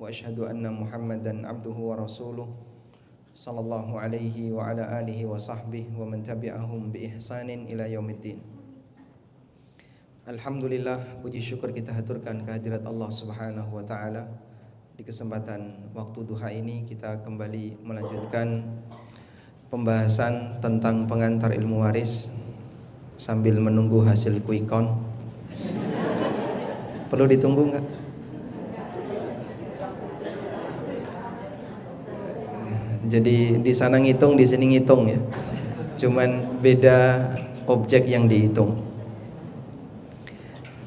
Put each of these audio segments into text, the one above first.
وأشهد أن محمدا عبده ورسوله صلى الله عليه وعلى آله وصحبه ومن تبعهم بإحسان إلى يوم الدين. Alhamdulillah, puji syukur kita haturkan kehadirat Allah Subhanahu wa taala. Di kesempatan waktu duha ini kita kembali melanjutkan pembahasan tentang pengantar ilmu waris sambil menunggu hasil quick count. Perlu ditunggu enggak? Jadi di sana ngitung, di sini ngitung ya. Cuman beda objek yang dihitung.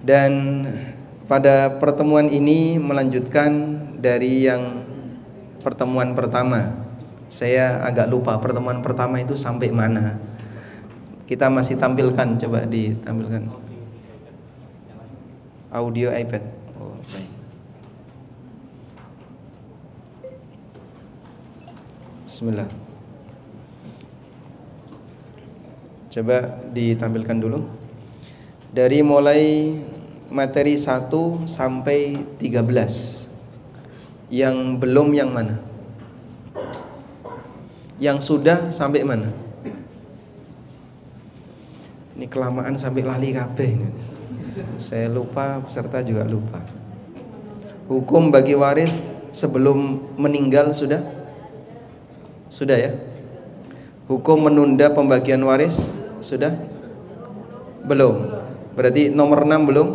Dan pada pertemuan ini melanjutkan dari yang pertemuan pertama. Saya agak lupa pertemuan pertama itu sampai mana. Kita masih tampilkan, coba ditampilkan audio iPad. Oh, baik. Bismillah. Coba ditampilkan dulu. Dari mulai materi 1 sampai 13. Yang belum yang mana? Yang sudah sampai mana? Ini kelamaan sampai lali kabeh. Saya lupa, peserta juga lupa. Hukum bagi waris sebelum meninggal sudah? Sudah ya? Hukum menunda pembagian waris sudah? Belum. Berarti nomor 6 belum?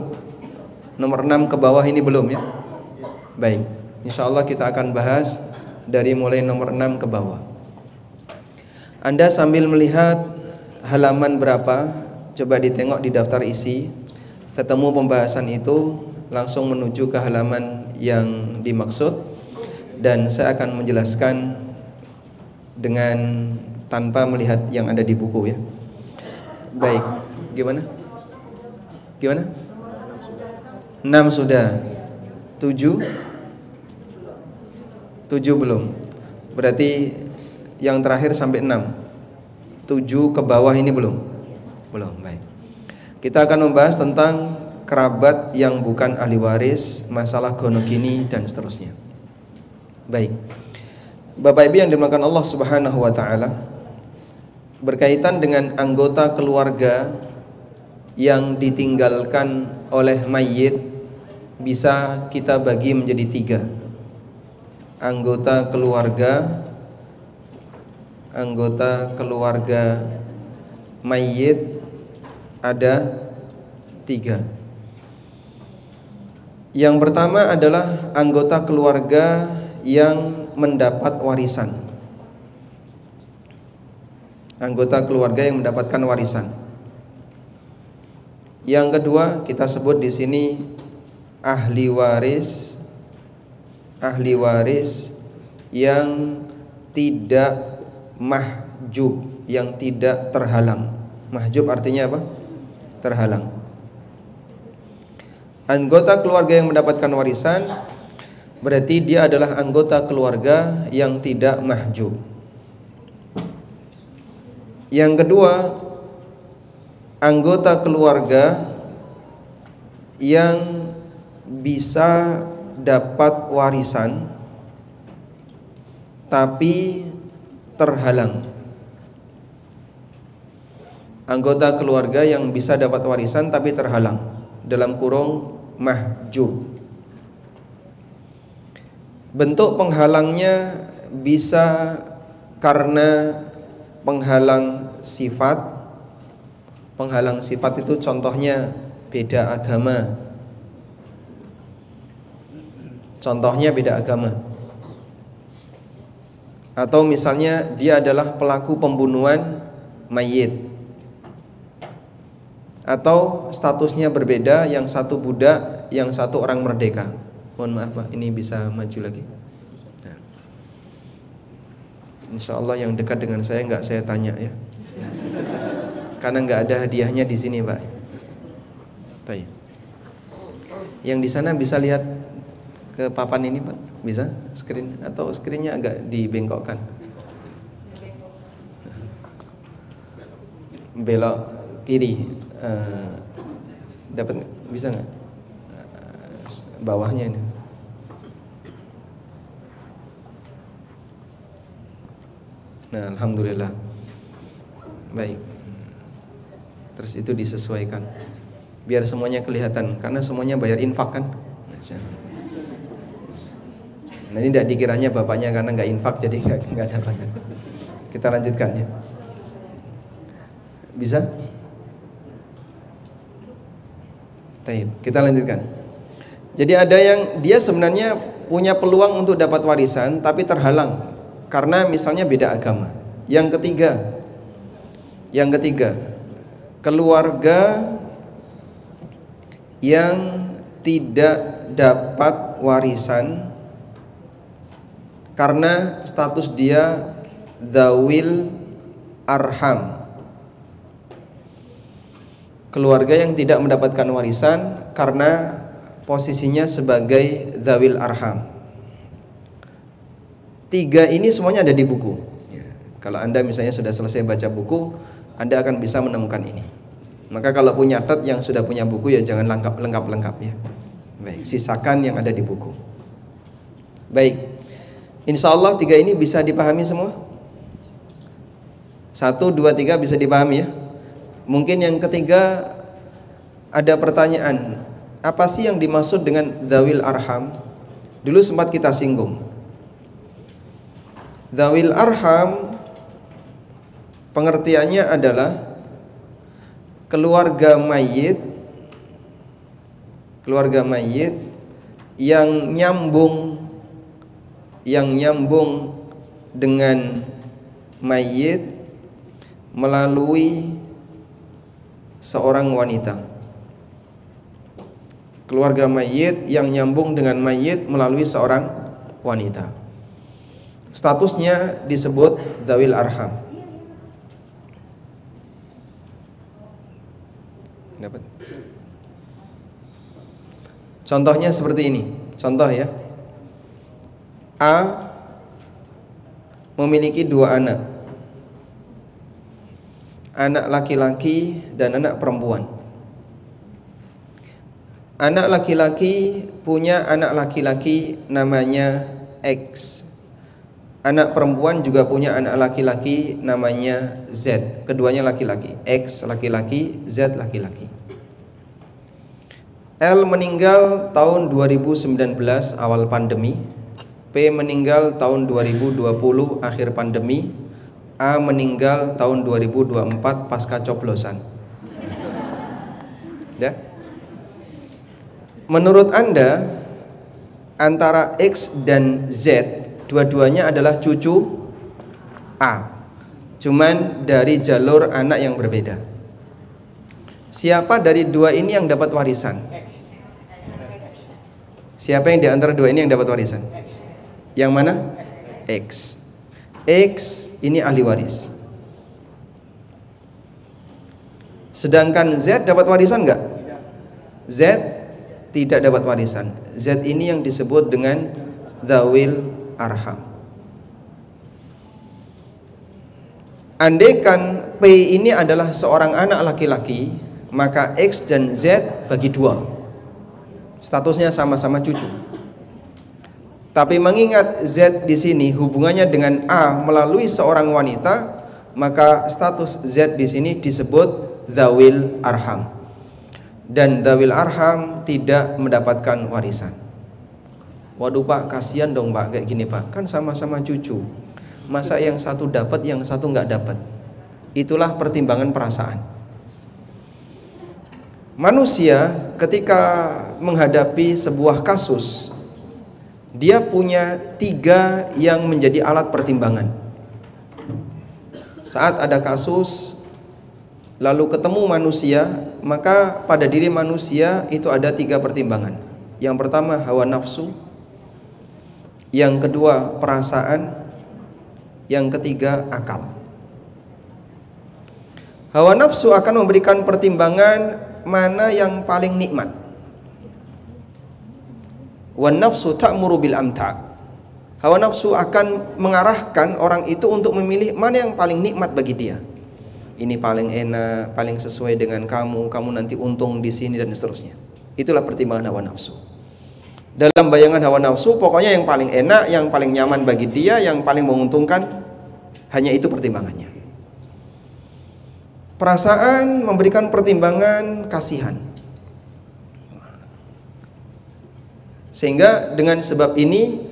Nomor 6 ke bawah ini belum ya? Baik, insyaallah kita akan bahas dari mulai nomor 6 ke bawah. Anda sambil melihat halaman berapa, coba ditengok di daftar isi. Ketemu pembahasan itu, langsung menuju ke halaman yang dimaksud. Dan saya akan menjelaskan dengan tanpa melihat yang ada di buku ya. Baik, gimana? Gimana? 6 sudah. 7 belum. Berarti yang terakhir sampai 6. 7 ke bawah ini belum. Belum, baik. Kita akan membahas tentang kerabat yang bukan ahli waris, masalah gonogini dan seterusnya. Baik. Bapak Ibu yang dimuliakan Allah Subhanahu wa taala, berkaitan dengan anggota keluarga yang ditinggalkan oleh mayit bisa kita bagi menjadi 3. Anggota keluarga mayit ada 3. Yang pertama adalah anggota keluarga yang mendapat warisan. Anggota keluarga yang mendapatkan warisan. Yang kedua kita sebut di sini ahli waris yang tidak mahjub, yang tidak terhalang. Mahjub artinya apa? Terhalang. Anggota keluarga yang mendapatkan warisan berarti dia adalah anggota keluarga yang tidak mahjub. Yang kedua, anggota keluarga yang bisa dapat warisan tapi terhalang. Anggota keluarga yang bisa dapat warisan tapi terhalang, dalam kurung mahjub. Bentuk penghalangnya bisa karena penghalang sifat. Penghalang sifat itu contohnya beda agama. Atau misalnya dia adalah pelaku pembunuhan mayit. Atau statusnya berbeda, yang satu budak, yang satu orang merdeka. Mohon maaf Pak, ini bisa maju lagi. Nah. Insyaallah yang dekat dengan saya enggak saya tanya ya. Karena enggak ada hadiahnya di sini Pak. Baik. Yang di sana bisa lihat ke papan ini Pak? Bisa? Screen atau screennya agak dibengkokkan? Belok kiri. Dapat bisa nggak? Bawahnya ini. Nah, alhamdulillah. Baik. Terus itu disesuaikan biar semuanya kelihatan, karena semuanya bayar infak kan. Nanti tidak dikiranya bapaknya karena nggak infak jadi nggak dapat. Kita lanjutkan ya. Bisa? Baik, kita lanjutkan. Jadi ada yang dia sebenarnya punya peluang untuk dapat warisan tapi terhalang karena misalnya beda agama. Yang ketiga, keluarga yang tidak dapat warisan karena status dia dzawil arham. Keluarga yang tidak mendapatkan warisan karena posisinya sebagai dzawil arham. 3 ini semuanya ada di buku ya. Kalau Anda misalnya sudah selesai baca buku, Anda akan bisa menemukan ini. Maka kalau punya tet yang sudah punya buku ya jangan lengkap ya. Baik, sisakan yang ada di buku. Baik, insya Allah 3 ini bisa dipahami semua. 1, 2, 3 bisa dipahami ya. Mungkin yang ketiga ada pertanyaan, apa sih yang dimaksud dengan dzawil arham? Dulu sempat kita singgung. Dzawil arham pengertiannya adalah keluarga mayit yang nyambung dengan mayit melalui seorang wanita. Keluarga mayit yang nyambung dengan mayit melalui seorang wanita. Statusnya disebut dzawil arham. Dapat? Contohnya seperti ini. Contoh ya. A memiliki 2 anak. Anak laki-laki dan anak perempuan. Anak laki-laki punya anak laki-laki namanya X. Anak perempuan juga punya anak laki-laki namanya Z. Keduanya laki-laki. X laki-laki, Z laki-laki. L meninggal tahun 2019 awal pandemi. P meninggal tahun 2020 akhir pandemi. A meninggal tahun 2024 pasca coblosan. Ya. Menurut Anda antara X dan Z dua-duanya adalah cucu A, cuman dari jalur anak yang berbeda. Siapa dari 2 ini yang dapat warisan? Siapa yang di antara 2 ini yang dapat warisan? Yang mana? X. X ini ahli waris. Sedangkan Z dapat warisan enggak? Z tidak dapat warisan. Z ini yang disebut dengan dzawil arham. Andaikan P ini adalah seorang anak laki-laki, maka X dan Z bagi 2. Statusnya sama-sama cucu. Tapi mengingat Z di sini hubungannya dengan A melalui seorang wanita, maka status Z di sini disebut dzawil arham. Dan dzawil arham tidak mendapatkan warisan. Waduh Pak, kasihan dong Pak kayak gini Pak. Kan sama-sama cucu. Masa yang satu dapat, yang satu nggak dapat? Itulah pertimbangan perasaan. Manusia ketika menghadapi sebuah kasus, dia punya 3 yang menjadi alat pertimbangan. Saat ada kasus, lalu ketemu manusia, maka pada diri manusia itu ada 3 pertimbangan. Yang pertama hawa nafsu, yang kedua perasaan, yang ketiga akal. Hawa nafsu akan memberikan pertimbangan mana yang paling nikmat. Wan nafsu ta'muru bil amta. Hawa nafsu akan mengarahkan orang itu untuk memilih mana yang paling nikmat bagi dia. Ini paling enak, paling sesuai dengan kamu nanti untung di sini dan seterusnya. Itulah pertimbangan hawa nafsu. Dalam bayangan hawa nafsu, pokoknya yang paling enak, yang paling nyaman bagi dia, yang paling menguntungkan Hanya itu pertimbangannya. Perasaan memberikan pertimbangan kasihan. Sehingga dengan sebab ini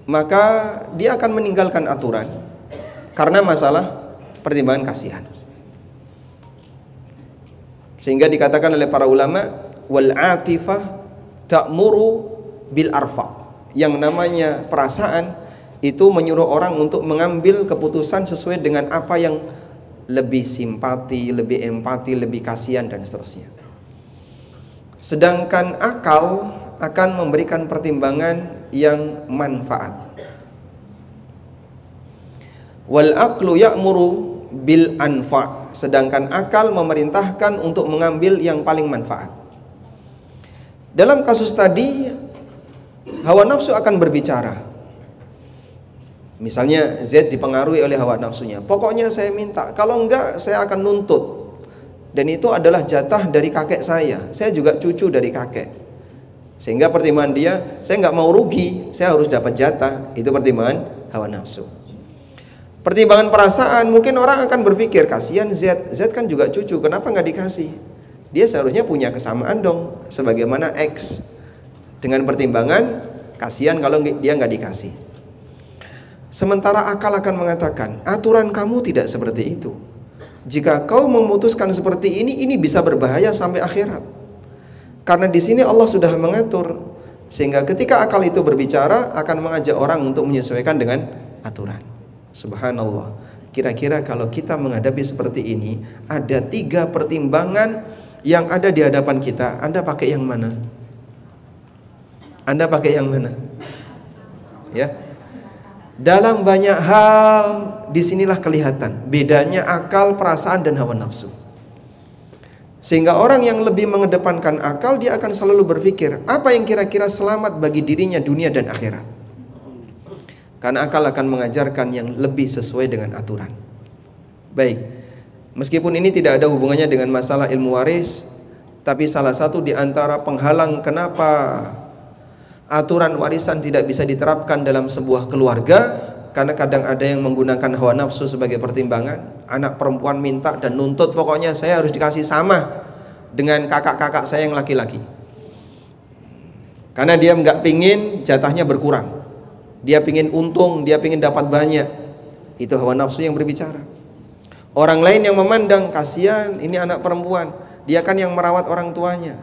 maka dia akan meninggalkan aturan karena masalah pertimbangan kasihan. Sehingga dikatakan oleh para ulama, wal atifah ta'muru bil arfaq. Yang namanya perasaan itu menyuruh orang untuk mengambil keputusan sesuai dengan apa yang lebih simpati, lebih empati, lebih kasihan dan seterusnya. Sedangkan akal akan memberikan pertimbangan yang manfaat. Wal aqlu ya'muru bil anfa'. Sedangkan akal memerintahkan untuk mengambil yang paling manfaat. Dalam kasus tadi, hawa nafsu akan berbicara. Misalnya Z dipengaruhi oleh hawa nafsunya. Pokoknya saya minta, kalau enggak saya akan nuntut. Dan itu adalah jatah dari kakek saya juga cucu dari kakek. Sehingga pertimbangan dia, saya enggak mau rugi, saya harus dapat jatah. Itu pertimbangan hawa nafsu. Pertimbangan perasaan, mungkin orang akan berpikir, kasihan Z kan juga cucu, kenapa enggak dikasih? Dia seharusnya punya kesamaan dong, sebagaimana X. Dengan pertimbangan, kasihan kalau dia enggak dikasih. Sementara akal akan mengatakan, aturan kamu tidak seperti itu. Jika kau memutuskan seperti ini bisa berbahaya sampai akhirat. Karena di sini Allah sudah mengatur, sehingga ketika akal itu berbicara akan mengajak orang untuk menyesuaikan dengan aturan. Subhanallah. Kira-kira kalau kita menghadapi seperti ini, ada 3 pertimbangan yang ada di hadapan kita, Anda pakai yang mana? Anda pakai yang mana? Ya. Dalam banyak hal disinilah kelihatan bedanya akal, perasaan dan hawa nafsu. Sehingga orang yang lebih mengedepankan akal, dia akan selalu berpikir apa yang kira-kira selamat bagi dirinya dunia dan akhirat. Karena akal akan mengajarkan yang lebih sesuai dengan aturan. Baik, meskipun ini tidak ada hubungannya dengan masalah ilmu waris, tapi salah satu di antara penghalang kenapa aturan warisan tidak bisa diterapkan dalam sebuah keluarga, karena kadang ada yang menggunakan hawa nafsu sebagai pertimbangan. Anak perempuan minta dan nuntut, pokoknya saya harus dikasih sama dengan kakak-kakak saya yang laki-laki. Karena dia nggak pingin jatahnya berkurang, dia pingin untung, dia pingin dapat banyak. Itu hawa nafsu yang berbicara. Orang lain yang memandang, kasihan ini anak perempuan, dia kan yang merawat orang tuanya.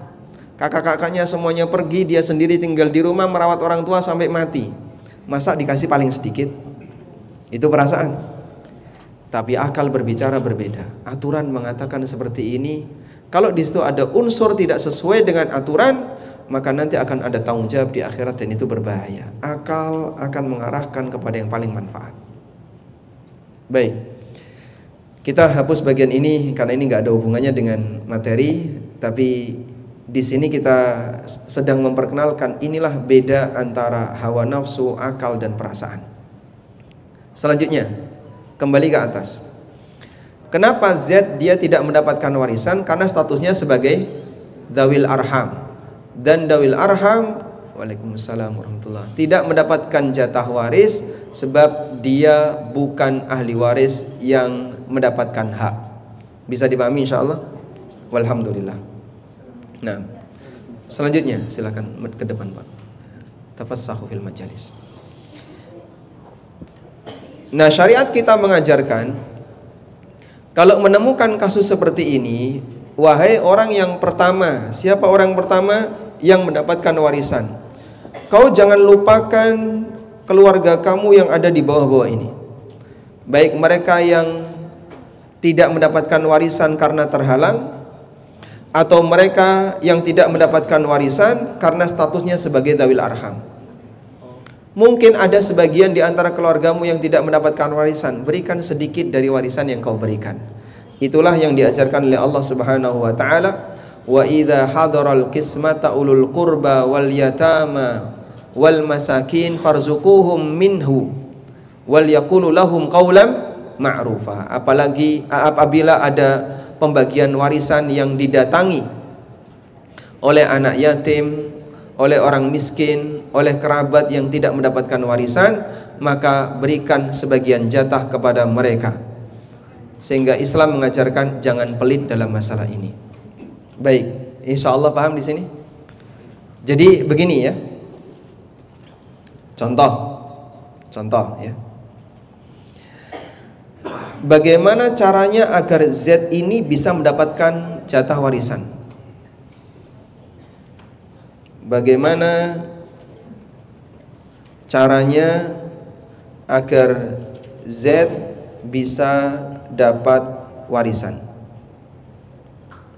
Kakak-kakaknya semuanya pergi, dia sendiri tinggal di rumah merawat orang tua sampai mati. Masa dikasih paling sedikit? Itu perasaan. Tapi akal berbicara berbeda. Aturan mengatakan seperti ini. Kalau di situ ada unsur tidak sesuai dengan aturan, maka nanti akan ada tanggung jawab di akhirat dan itu berbahaya. Akal akan mengarahkan kepada yang paling manfaat. Baik, kita hapus bagian ini karena ini nggak ada hubungannya dengan materi, tapi di sini kita sedang memperkenalkan inilah beda antara hawa nafsu, akal dan perasaan. Selanjutnya, kembali ke atas. Kenapa Z dia tidak mendapatkan warisan? Karena statusnya sebagai dzawil arham. Dan dzawil arham, waalaikumsalam warahmatullahi, tidak mendapatkan jatah waris sebab dia bukan ahli waris yang mendapatkan hak. Bisa dipahami insyaallah? Walhamdulillah. Nah, selanjutnya silakan ke depan Pak. Tafassahu fil majalis. Nah, syariat kita mengajarkan kalau menemukan kasus seperti ini, wahai orang yang pertama, siapa orang pertama yang mendapatkan warisan? Kau jangan lupakan keluarga kamu yang ada di bawah-bawah ini. Baik mereka yang tidak mendapatkan warisan karena terhalang, atau mereka yang tidak mendapatkan warisan karena statusnya sebagai dzawil arham. Mungkin ada sebagian di antara keluargamu yang tidak mendapatkan warisan, berikan sedikit dari warisan yang kau berikan. Itulah yang diajarkan oleh Allah Subhanahu wa taala, wa idza hadaral qismata ulul qurba wal yatama wal masakin farzuquhum minhu wal yaqulu lahum qawlan ma'rufa. Apalagi apabila ada pembagian warisan yang didatangi oleh anak yatim, oleh orang miskin, oleh kerabat yang tidak mendapatkan warisan, maka berikan sebagian jatah kepada mereka. Sehingga Islam mengajarkan jangan pelit dalam masalah ini. Baik, insya Allah paham di sini. Jadi begini ya, contoh ya. Bagaimana caranya agar Z ini bisa mendapatkan jatah warisan? Bagaimana caranya agar Z bisa dapat warisan?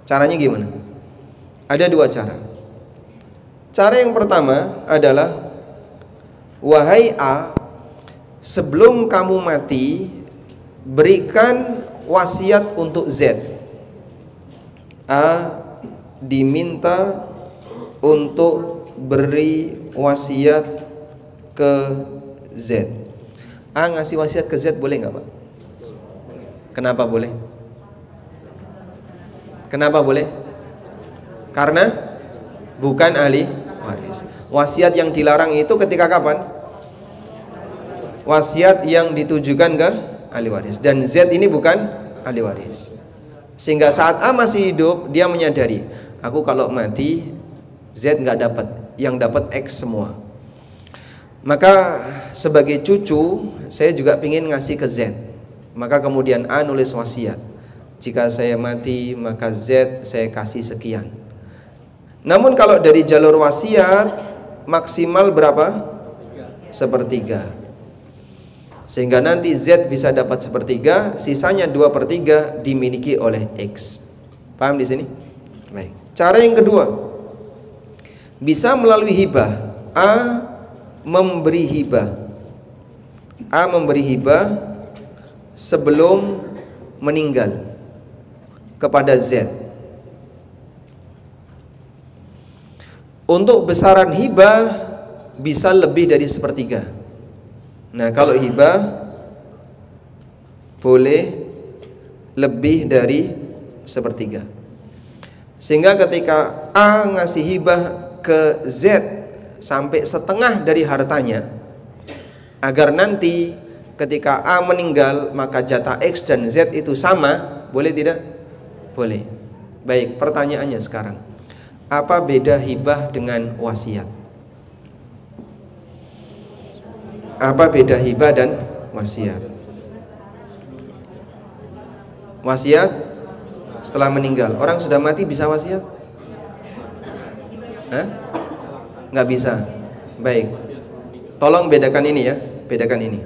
Caranya gimana? Ada dua cara. Cara yang pertama adalah, wahai A, sebelum kamu mati, berikan wasiat untuk Z. A diminta untuk beri wasiat ke Z. A ngasih wasiat ke Z boleh nggak Pak? Kenapa boleh? Kenapa boleh? Karena bukan ahli waris. Wasiat yang dilarang itu ketika kapan? Wasiat yang ditujukan ke ahli waris, dan Z ini bukan ahli waris. Sehingga saat A masih hidup, dia menyadari, aku kalau mati Z nggak dapat, yang dapat X semua. Maka sebagai cucu, saya juga ingin ngasih ke Z. Maka kemudian A nulis wasiat, jika saya mati maka Z saya kasih sekian. Namun kalau dari jalur wasiat maksimal berapa? 1/3. Sehingga nanti Z bisa dapat 1/3, sisanya 2/3 dimiliki oleh X. Paham di sini? Baik. Cara yang kedua, bisa melalui hibah. A memberi hibah. A memberi hibah sebelum meninggal kepada Z. Untuk besaran hibah bisa lebih dari 1/3. Nah, kalau hibah boleh lebih dari 1/3. Sehingga ketika A ngasih hibah ke Z sampai setengah dari hartanya, agar nanti ketika A meninggal maka jatah X dan Z itu sama, boleh tidak? Boleh. Baik, pertanyaannya sekarang, apa beda hibah dengan wasiat? Apa beda hibah dan wasiat? Wasiat setelah meninggal. Orang sudah mati bisa wasiat? Hah? Nggak bisa. Baik. Tolong bedakan ini ya, bedakan ini.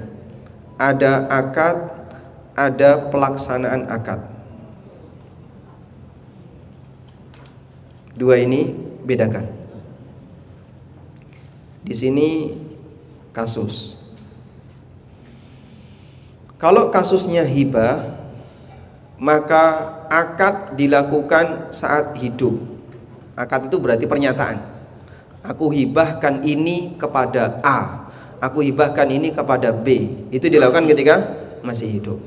Ada akad, ada pelaksanaan akad. Dua ini bedakan. Di sini kasus. Kalau kasusnya hibah, maka akad dilakukan saat hidup. Akad itu berarti pernyataan. Aku hibahkan ini kepada A, aku hibahkan ini kepada B. Itu dilakukan ketika masih hidup.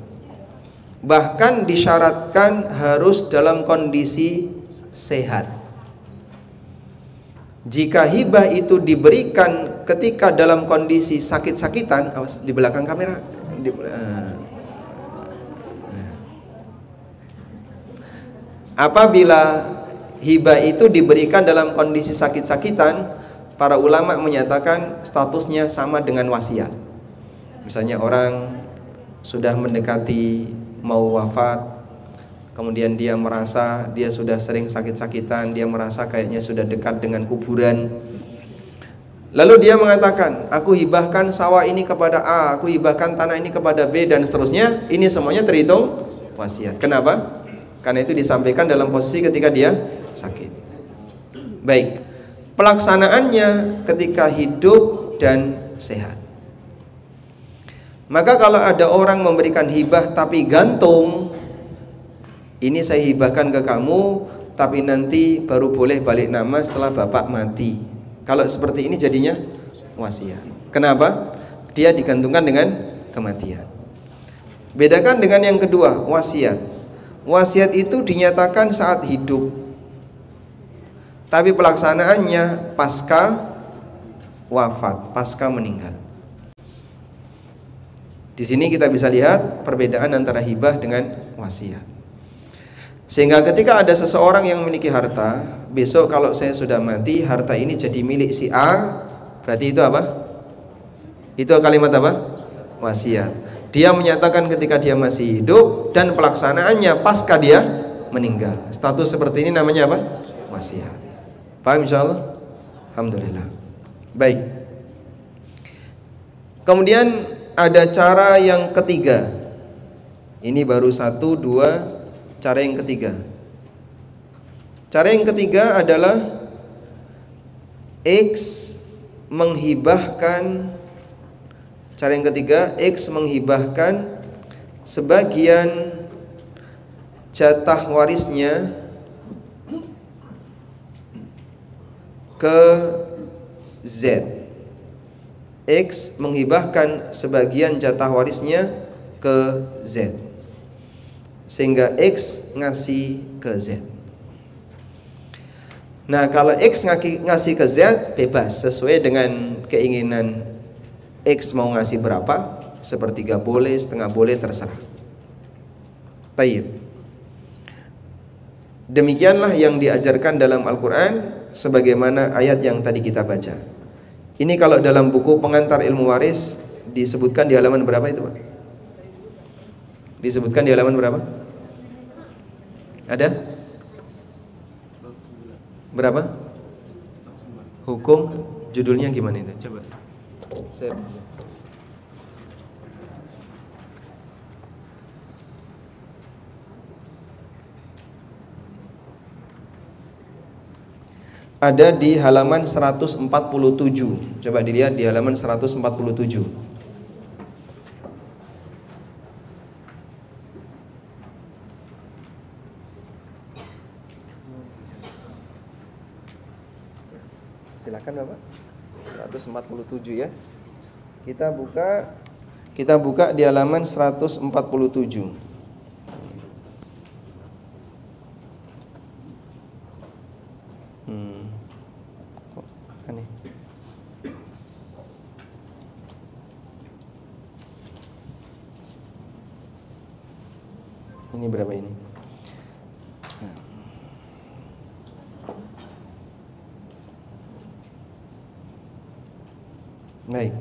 Bahkan disyaratkan harus dalam kondisi sehat. Jika hibah itu diberikan ketika dalam kondisi sakit-sakitan, awas di belakang kamera, apabila hibah itu diberikan dalam kondisi sakit-sakitan, para ulama menyatakan statusnya sama dengan wasiat. Misalnya orang sudah mendekati mau wafat, kemudian dia merasa dia sudah sering sakit-sakitan, dia merasa kayaknya sudah dekat dengan kuburan. Lalu dia mengatakan, aku hibahkan sawah ini kepada A, aku hibahkan tanah ini kepada B, dan seterusnya. Ini semuanya terhitung wasiat. Kenapa? Karena itu disampaikan dalam posisi ketika dia sakit. Baik, pelaksanaannya ketika hidup dan sehat. Maka kalau ada orang memberikan hibah tapi gantung, ini saya hibahkan ke kamu, tapi nanti baru boleh balik nama setelah bapak mati. Kalau seperti ini jadinya wasiat. Kenapa? Dia digantungkan dengan kematian. Bedakan dengan yang kedua, wasiat. Wasiat itu dinyatakan saat hidup. tapi pelaksanaannya pasca wafat, pasca meninggal. Di sini kita bisa lihat perbedaan antara hibah dengan wasiat. Sehingga ketika ada seseorang yang memiliki harta, besok kalau saya sudah mati, harta ini jadi milik si A, berarti itu apa? Itu kalimat apa? Wasiat. Dia menyatakan ketika dia masih hidup dan pelaksanaannya pasca dia meninggal. Status seperti ini namanya apa? Wasiat. Paham insyaallah? Alhamdulillah. Baik. Kemudian ada cara yang ketiga. Ini baru 1, 2. Cara yang ketiga. Cara yang ketiga adalah X menghibahkan. Cara yang ketiga, X menghibahkan sebagian jatah warisnya ke Z. X menghibahkan sebagian jatah warisnya ke Z, sehingga X ngasih ke Z. Nah, kalau X ngasih ke Z, bebas sesuai dengan keinginan X mau ngasih berapa, sepertiga boleh, setengah boleh, terserah. Tayyib. Demikianlah yang diajarkan dalam Al-Quran, sebagaimana ayat yang tadi kita baca. Ini kalau dalam buku pengantar ilmu waris disebutkan di halaman berapa itu, Pak? Disebutkan di halaman berapa? Ada? Berapa? Hukum, judulnya gimana itu? Coba. Saya ada di halaman 147. Coba dilihat di halaman 147. Silakan Bapak. 147 ya. Kita buka di halaman 147. Aneh. Ini berapa ini? Baik.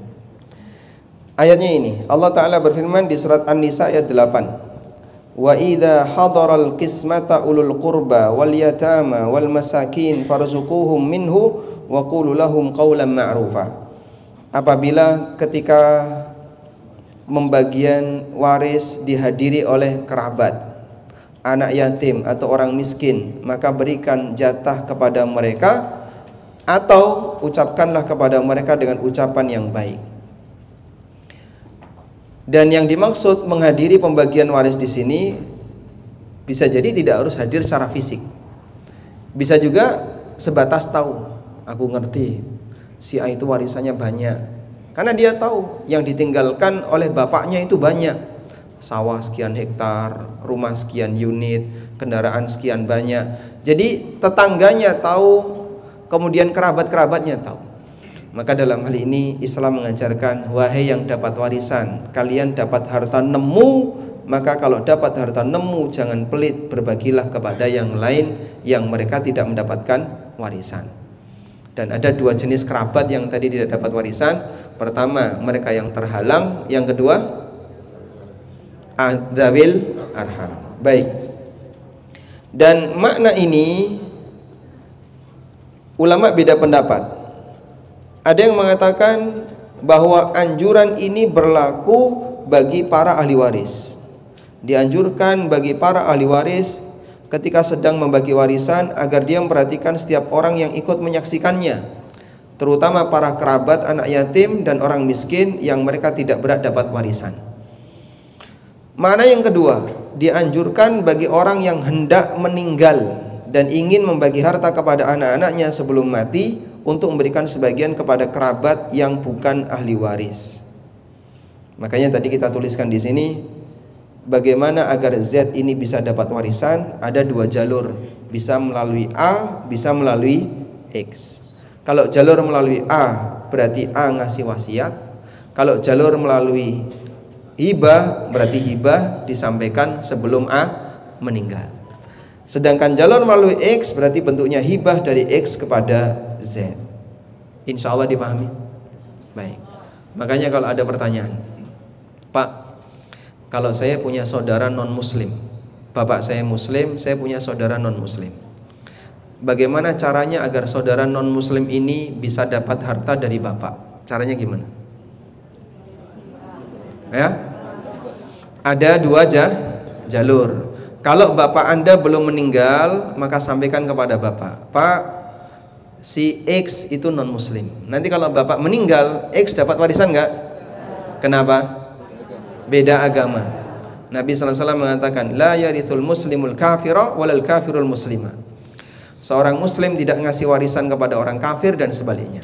Ayatnya ini, Allah Ta'ala berfirman di surat An-Nisa ayat 8. Wa idza hadaral qismata ulul qurba wal yatama wal masakin farzuquhum minhu wa qulu lahum qawlan ma'rufa. Apabila ketika membagian waris dihadiri oleh kerabat, anak yatim atau orang miskin, maka berikan jatah kepada mereka atau ucapkanlah kepada mereka dengan ucapan yang baik. Dan yang dimaksud menghadiri pembagian waris di sini bisa jadi tidak harus hadir secara fisik. Bisa juga sebatas tahu, aku ngerti si A itu warisannya banyak. Karena dia tahu yang ditinggalkan oleh bapaknya itu banyak. Sawah sekian hektar, rumah sekian unit, kendaraan sekian banyak. Jadi tetangganya tahu, kemudian kerabat-kerabatnya tahu. Maka dalam hal ini Islam mengajarkan, wahai yang dapat warisan, kalian dapat harta nemu, maka kalau dapat harta nemu jangan pelit, berbagilah kepada yang lain yang mereka tidak mendapatkan warisan. Dan ada dua jenis kerabat yang tadi tidak dapat warisan. Pertama, mereka yang terhalang. Yang kedua, dzawil arham. Baik. Dan makna ini ulama beda pendapat. Ada yang mengatakan bahwa anjuran ini berlaku bagi para ahli waris. Dianjurkan bagi para ahli waris ketika sedang membagi warisan agar dia memperhatikan setiap orang yang ikut menyaksikannya, terutama para kerabat, anak yatim, dan orang miskin yang mereka tidak berat dapat warisan. Makna yang kedua, dianjurkan bagi orang yang hendak meninggal dan ingin membagi harta kepada anak-anaknya sebelum mati untuk memberikan sebagian kepada kerabat yang bukan ahli waris. Makanya tadi kita tuliskan di sini, bagaimana agar Z ini bisa dapat warisan? Ada dua jalur, bisa melalui A, bisa melalui X. Kalau jalur melalui A berarti A ngasih wasiat. Kalau jalur melalui hibah berarti hibah disampaikan sebelum A meninggal. Sedangkan jalur melalui X berarti bentuknya hibah dari X kepada Z. Insya Allah dipahami? Baik. Makanya kalau ada pertanyaan, Pak, kalau saya punya saudara non muslim, bapak saya muslim, saya punya saudara non muslim, bagaimana caranya agar saudara non muslim ini bisa dapat harta dari bapak? Caranya gimana? Ya, ada dua jalur. Kalau bapak Anda belum meninggal, maka sampaikan kepada bapak, Pak, si X itu non muslim. Nanti kalau bapak meninggal, X dapat warisan nggak? Kenapa? Beda agama. Nabi SAW mengatakan, la yarithul muslimul kafira walal kafirul muslima. Seorang muslim tidak ngasih warisan kepada orang kafir dan sebaliknya.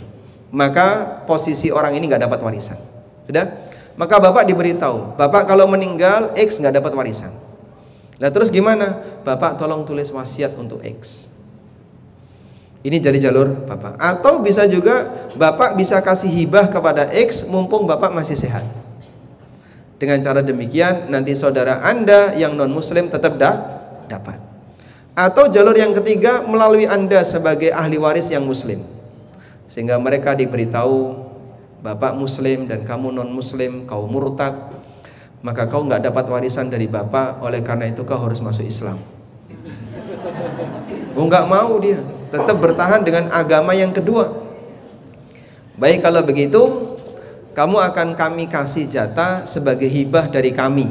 Maka posisi orang ini nggak dapat warisan. Sudah? Maka bapak diberitahu, bapak kalau meninggal X nggak dapat warisan. Nah terus gimana? Bapak tolong tulis wasiat untuk X. Ini jadi jalur bapak. Atau bisa juga bapak bisa kasih hibah kepada X mumpung bapak masih sehat. Dengan cara demikian nanti saudara Anda yang non muslim tetap dapat. Atau jalur yang ketiga melalui Anda sebagai ahli waris yang muslim, sehingga mereka diberitahu, bapak muslim dan kamu non muslim, kau murtad, maka kau nggak dapat warisan dari bapak, oleh karena itu kau harus masuk Islam. Oh nggak mau dia, tetap bertahan dengan agama yang kedua. Baik kalau begitu, kamu akan kami kasih jatah sebagai hibah dari kami,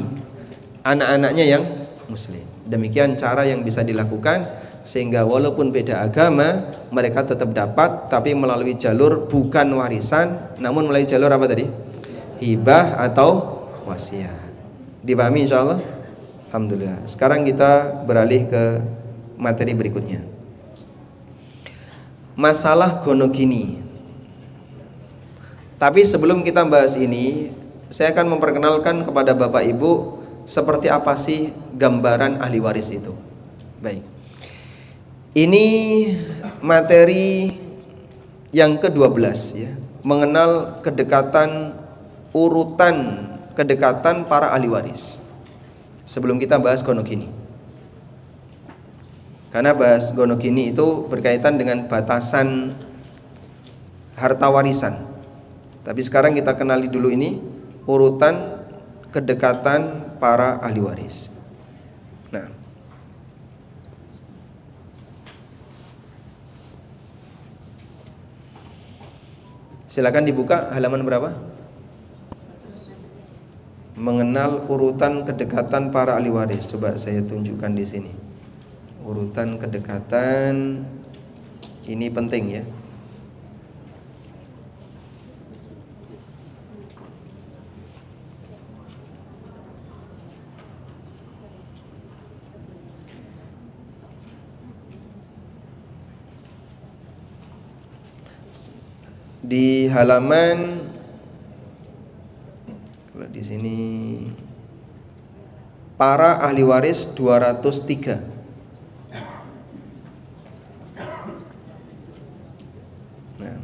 anak-anaknya yang muslim. Demikian cara yang bisa dilakukan, sehingga walaupun beda agama mereka tetap dapat, tapi melalui jalur bukan warisan, namun melalui jalur apa tadi? Hibah atau wasiat. Dipahami insyaallah? Alhamdulillah. Sekarang kita beralih ke materi berikutnya. Masalah gonogini. Tapi sebelum kita bahas ini, saya akan memperkenalkan kepada Bapak Ibu seperti apa sih gambaran ahli waris itu. Baik. Ini materi yang ke-12 ya, mengenal kedekatan, urutan kedekatan para ahli waris. Sebelum kita bahas gonogini. Karena bahas gonogini itu berkaitan dengan batasan harta warisan. Tapi sekarang kita kenali dulu ini urutan kedekatan para ahli waris. Nah, silakan dibuka halaman berapa? Mengenal urutan kedekatan para ahli waris. Coba saya tunjukkan di sini. Urutan kedekatan ini penting ya. Di halaman, kalau di sini para ahli waris 203. Nah,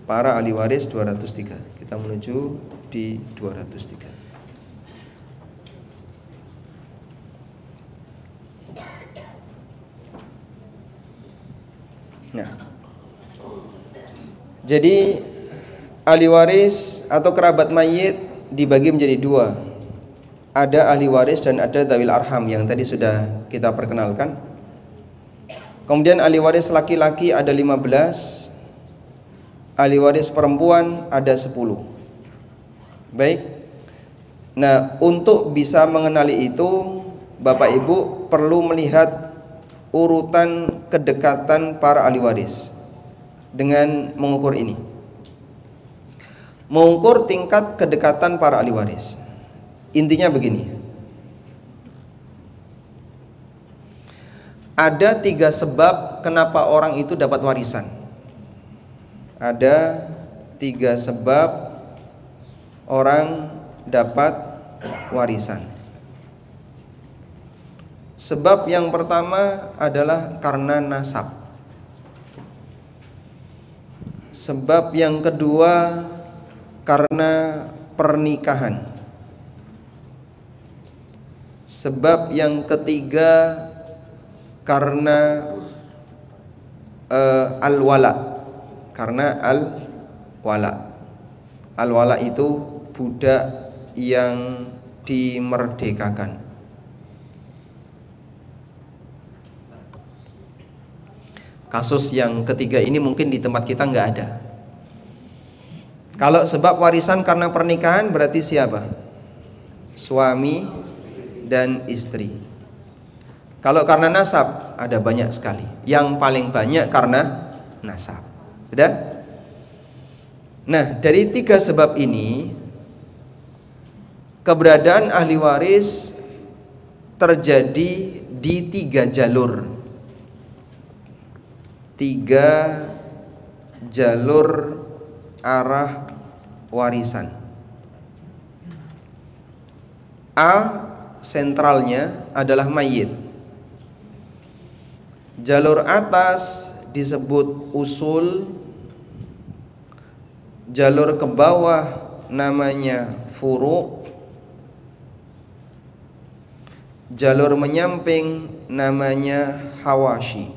para ahli waris 203. Kita menuju di 203. Nah, jadi ahli waris atau kerabat mayit dibagi menjadi dua. Ada ahli waris dan ada dzawil arham yang tadi sudah kita perkenalkan. Kemudian ahli waris laki-laki ada 15, ahli waris perempuan ada 10. Baik. Nah, untuk bisa mengenali itu, Bapak Ibu perlu melihat urutan kedekatan para ahli waris dengan mengukur ini. Mengukur tingkat kedekatan para ahli waris. Intinya begini. Ada 3 sebab kenapa orang itu dapat warisan. Ada 3 sebab orang dapat warisan. Sebab yang pertama adalah karena nasab. Sebab yang kedua karena pernikahan. Sebab yang ketiga karena al-wala. Karena al-wala. Al-wala itu budak yang dimerdekakan. Kasus yang ketiga ini mungkin di tempat kita nggak ada. Kalau sebab warisan karena pernikahan berarti siapa? Suami dan istri. Kalau karena nasab ada banyak sekali. Yang paling banyak karena nasab. Sudah? Nah, dari tiga sebab ini keberadaan ahli waris terjadi di tiga jalur. Tiga jalur arah warisan. A sentralnya adalah mayit. Jalur atas disebut usul. Jalur ke bawah namanya furu'. Jalur menyamping namanya hawashi.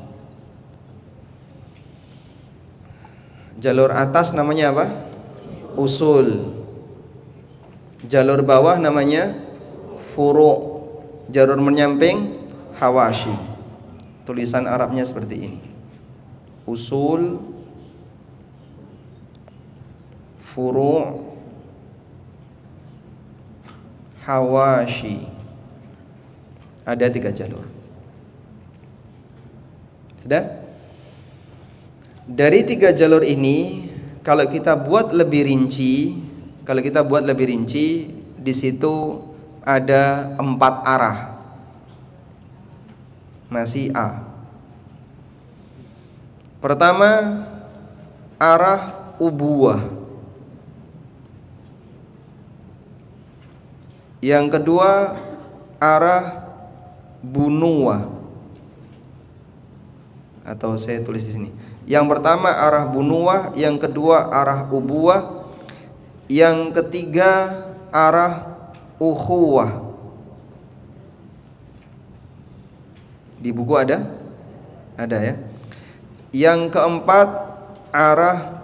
Jalur atas namanya apa? Usul. Jalur bawah namanya furu'. Jalur menyamping hawashi. Tulisan Arabnya seperti ini. Usul, furu', hawashi. Ada tiga jalur. Sudah? Dari tiga jalur ini, kalau kita buat lebih rinci, di situ ada 4 arah. Masih A. Pertama, arah ubuwah. Yang kedua, arah bunuwah. Atau saya tulis di sini. Yang pertama arah bunuwah, yang kedua arah ubuwah, yang ketiga arah ukhuwah. Di buku ada? Ada ya. Yang keempat arah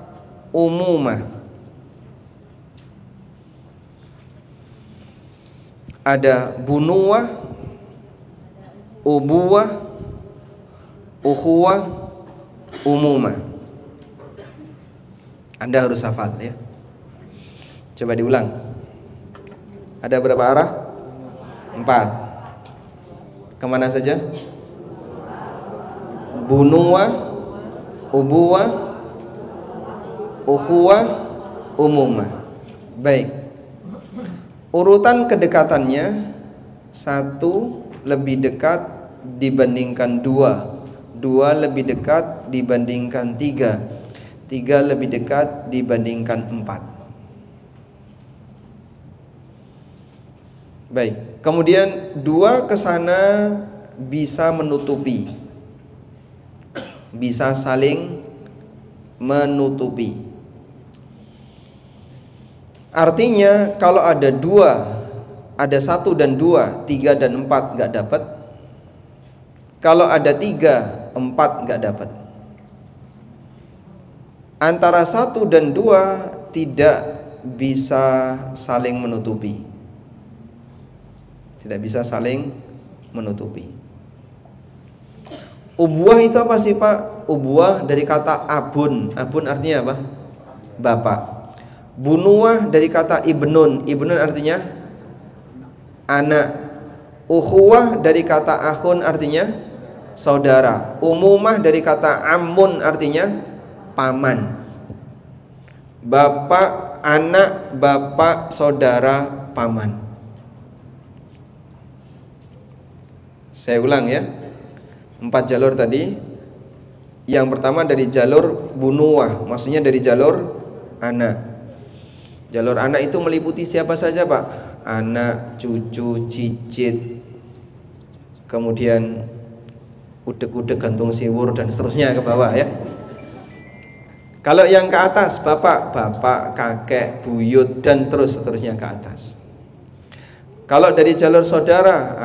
umumah. Ada bunuwah, ubuwah, ukhuwah, umumah. Anda harus hafal ya. Coba diulang. Ada berapa arah? 4. Kemana saja? Bunuwah, ubuwah, ukhuwah, umumah. Baik. Urutan kedekatannya 1 lebih dekat dibandingkan 2. 2 lebih dekat dibandingkan 3. 3 lebih dekat dibandingkan 4. Baik. Kemudian 2 ke sana bisa menutupi. Bisa saling menutupi. Artinya kalau ada 2, ada 1 dan 2, 3 dan 4 enggak dapat. Kalau ada 3, 4 enggak dapat. Antara 1 dan 2 tidak bisa saling menutupi. Tidak bisa saling menutupi. Ubuwah itu apa sih Pak? Ubuwah dari kata abun. Abun artinya apa? Bapak. Bunuwah dari kata ibnun. Ibnun artinya anak. Ukhuwah dari kata akhun artinya saudara. Umumah dari kata ammun artinya paman. Bapak, anak, bapak, saudara, paman. Saya ulang ya. 4 jalur tadi. Yang pertama dari jalur bunuwah, maksudnya dari jalur anak. Jalur anak itu meliputi siapa saja Pak? Anak, cucu, cicit, kemudian udek-udek, gantung siwur dan seterusnya ke bawah ya. Kalau yang ke atas, bapak, kakek, buyut, dan terus seterusnya ke atas. Kalau dari jalur saudara,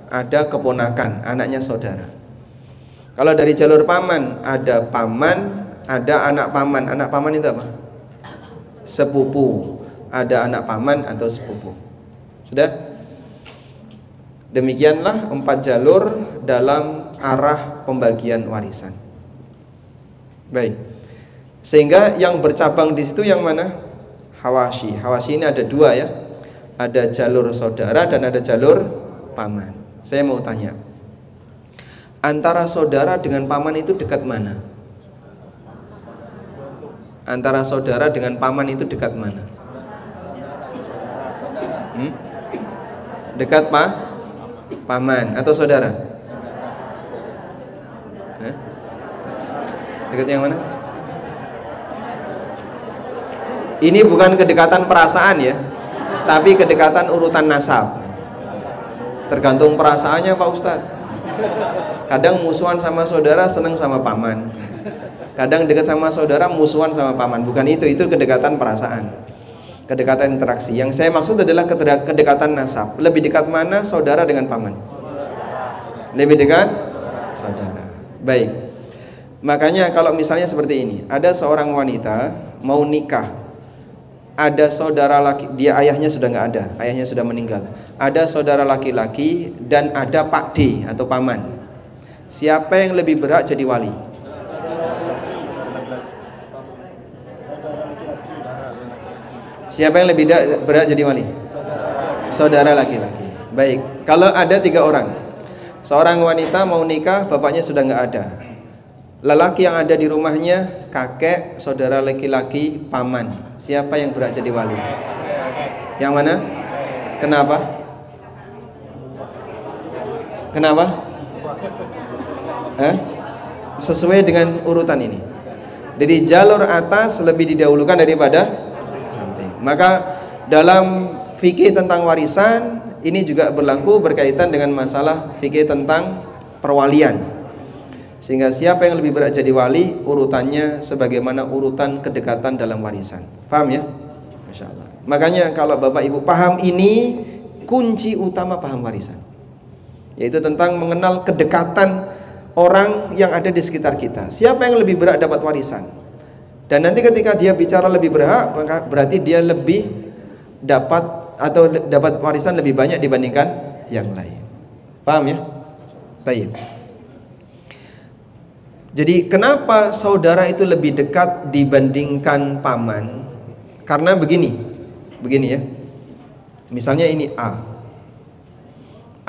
ada keponakan, anaknya saudara. Kalau dari jalur paman, ada paman, ada anak paman. Anak paman itu apa? Sepupu. Ada anak paman atau sepupu. Sudah? Demikianlah 4 jalur dalam arah pembagian warisan. Baik. Sehingga yang bercabang di situ yang mana? Hawashi. Hawashi ini ada 2 ya. Ada jalur saudara dan ada jalur paman. Saya mau tanya, antara saudara dengan paman itu dekat mana? Antara saudara dengan paman itu dekat mana? Dekat paman atau saudara? Dekat yang mana? Ini bukan kedekatan perasaan ya, tapi kedekatan urutan nasab. Tergantung perasaannya Pak Ustadz. Kadang musuhan sama saudara, seneng sama paman. Kadang dekat sama saudara, musuhan sama paman. Bukan itu kedekatan perasaan, kedekatan interaksi. Yang saya maksud adalah kedekatan nasab. Lebih dekat mana saudara dengan paman? Lebih dekat saudara. Baik. Makanya kalau misalnya seperti ini, ada seorang wanita mau nikah, ada saudara laki, dia ayahnya sudah nggak ada, ayahnya sudah meninggal. Ada saudara laki-laki dan ada Pak D atau paman. Siapa yang lebih berhak jadi wali? Siapa yang lebih berhak jadi wali? Saudara laki-laki. Baik. Kalau ada 3 orang, seorang wanita mau nikah, bapaknya sudah nggak ada. Lelaki yang ada di rumahnya, kakek, saudara laki-laki, paman. Siapa yang berhak jadi wali? Yang mana? Kenapa? Kenapa? Sesuai dengan urutan ini. Jadi jalur atas lebih didahulukan daripada samping. Maka dalam fikih tentang warisan ini juga berlaku berkaitan dengan masalah fikih tentang perwalian. Sehingga siapa yang lebih berat jadi wali, urutannya sebagaimana urutan kedekatan dalam warisan. Paham ya? Masya Allah. Makanya kalau Bapak Ibu paham ini, kunci utama paham warisan, yaitu tentang mengenal kedekatan orang yang ada di sekitar kita. Siapa yang lebih berat dapat warisan? Dan nanti ketika dia bicara lebih berhak, berarti dia lebih dapat atau dapat warisan lebih banyak dibandingkan yang lain. Paham ya? Baik. Jadi kenapa saudara itu lebih dekat dibandingkan paman? Karena begini ya. Misalnya ini A.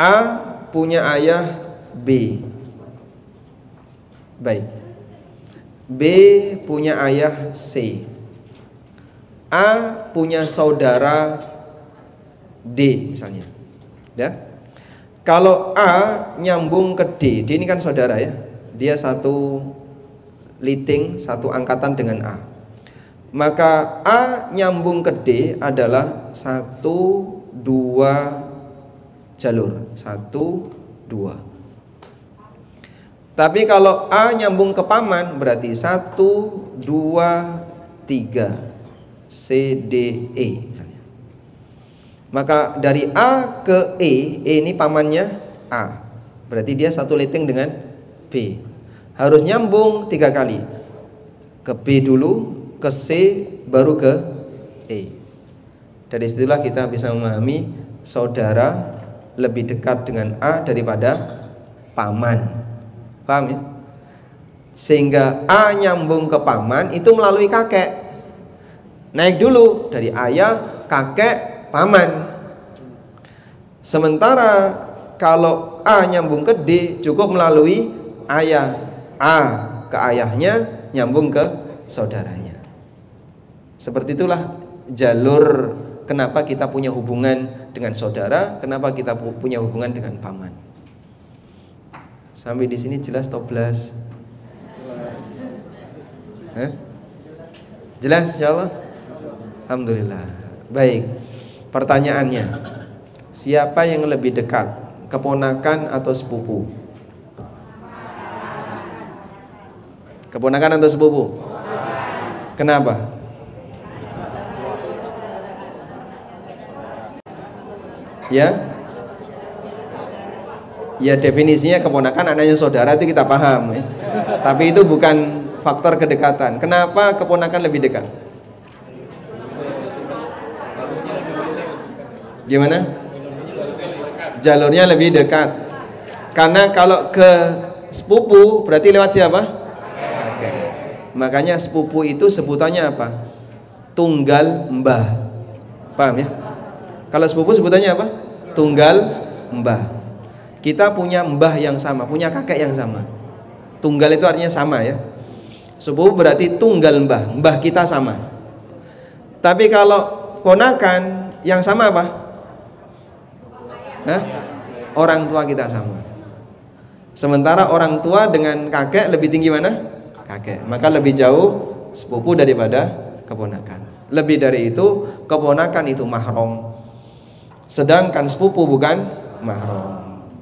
A punya ayah B. Baik. B punya ayah C. A punya saudara D misalnya. Ya. Kalau A nyambung ke D, D ini kan saudara ya. Dia satu liting, satu angkatan dengan A. Maka A nyambung ke D adalah 1, 2 jalur. 1, 2. Tapi kalau A nyambung ke paman berarti 1, 2, 3 C, D, E misalnya. Maka dari A ke E ini pamannya A. Berarti dia satu liting dengan B. Harus nyambung 3 kali. Ke B dulu, ke C, baru ke E. Dari situlah kita bisa memahami saudara lebih dekat dengan A daripada paman. Paham ya? Sehingga A nyambung ke paman itu melalui kakek. Naik dulu dari ayah, kakek, paman. Sementara kalau A nyambung ke D cukup melalui ayah. A ke ayahnya nyambung ke saudaranya. Seperti itulah jalur kenapa kita punya hubungan dengan saudara, kenapa kita punya hubungan dengan paman. Sampai di sini jelas atau belas? Jelas insyaallah? Alhamdulillah. Baik. Pertanyaannya, siapa yang lebih dekat? Keponakan atau sepupu? Keponakan atau sepupu? Kenapa? Ya? Ya definisinya keponakan anaknya saudara itu kita paham ya. Tapi itu bukan faktor kedekatan. Kenapa keponakan lebih dekat? Gimana? Jalurnya lebih dekat. Karena kalau ke sepupu berarti lewat siapa? Kakek. Makanya sepupu itu sebutannya apa? Tunggal mbah. Paham ya? Kalau sepupu sebutannya apa? Tunggal mbah. Kita punya mbah yang sama, punya kakek yang sama. Tunggal itu artinya sama ya. Sepupu berarti tunggal mbah, mbah kita sama. Tapi kalau ponakan yang sama apa? Hah? Orang tua kita sama. Sementara orang tua dengan kakek lebih tinggi mana? Kakek. Maka lebih jauh sepupu daripada keponakan. Lebih dari itu, keponakan itu mahram. Sedangkan sepupu bukan mahram.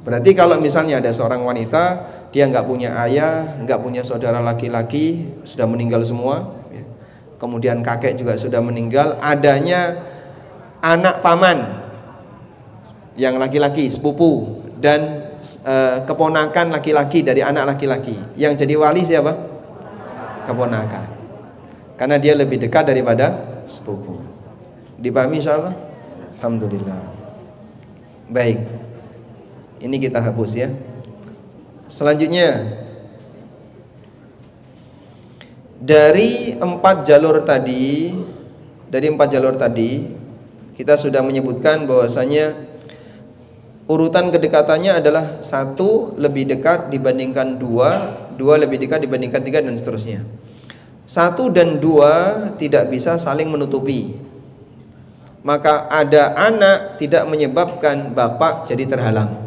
Berarti kalau misalnya ada seorang wanita, dia nggak punya ayah, nggak punya saudara laki-laki, sudah meninggal semua, ya. Kemudian kakek juga sudah meninggal, adanya anak paman yang laki-laki, sepupu, dan keponakan laki-laki dari anak laki-laki. Yang jadi wali siapa? Keponakan. Karena dia lebih dekat daripada sepupu. Dipahami insyaallah? Alhamdulillah. Baik. Ini kita hapus ya. Selanjutnya, dari empat jalur tadi, kita sudah menyebutkan bahwasanya urutan kedekatannya adalah 1 lebih dekat dibandingkan 2, 2 lebih dekat dibandingkan 3 dan seterusnya. 1 dan 2 tidak bisa saling menutupi. Maka ada anak tidak menyebabkan bapak jadi terhalang.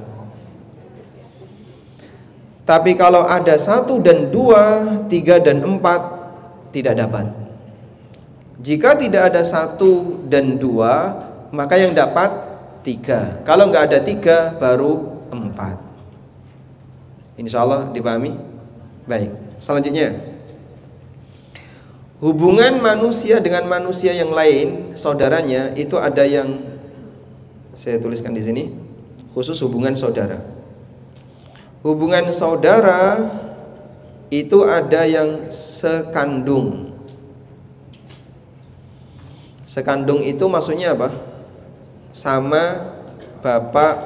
Tapi kalau ada 1 dan 2, 3 dan 4 tidak dapat. Jika tidak ada 1 dan 2, maka yang dapat 3. Kalau nggak ada 3 baru 4. Insyaallah dipahami? Baik. Selanjutnya, hubungan manusia dengan manusia yang lain, saudaranya, itu ada yang saya tuliskan di sini, khusus hubungan saudara. Hubungan saudara itu ada yang sekandung. Sekandung itu maksudnya apa? Sama bapak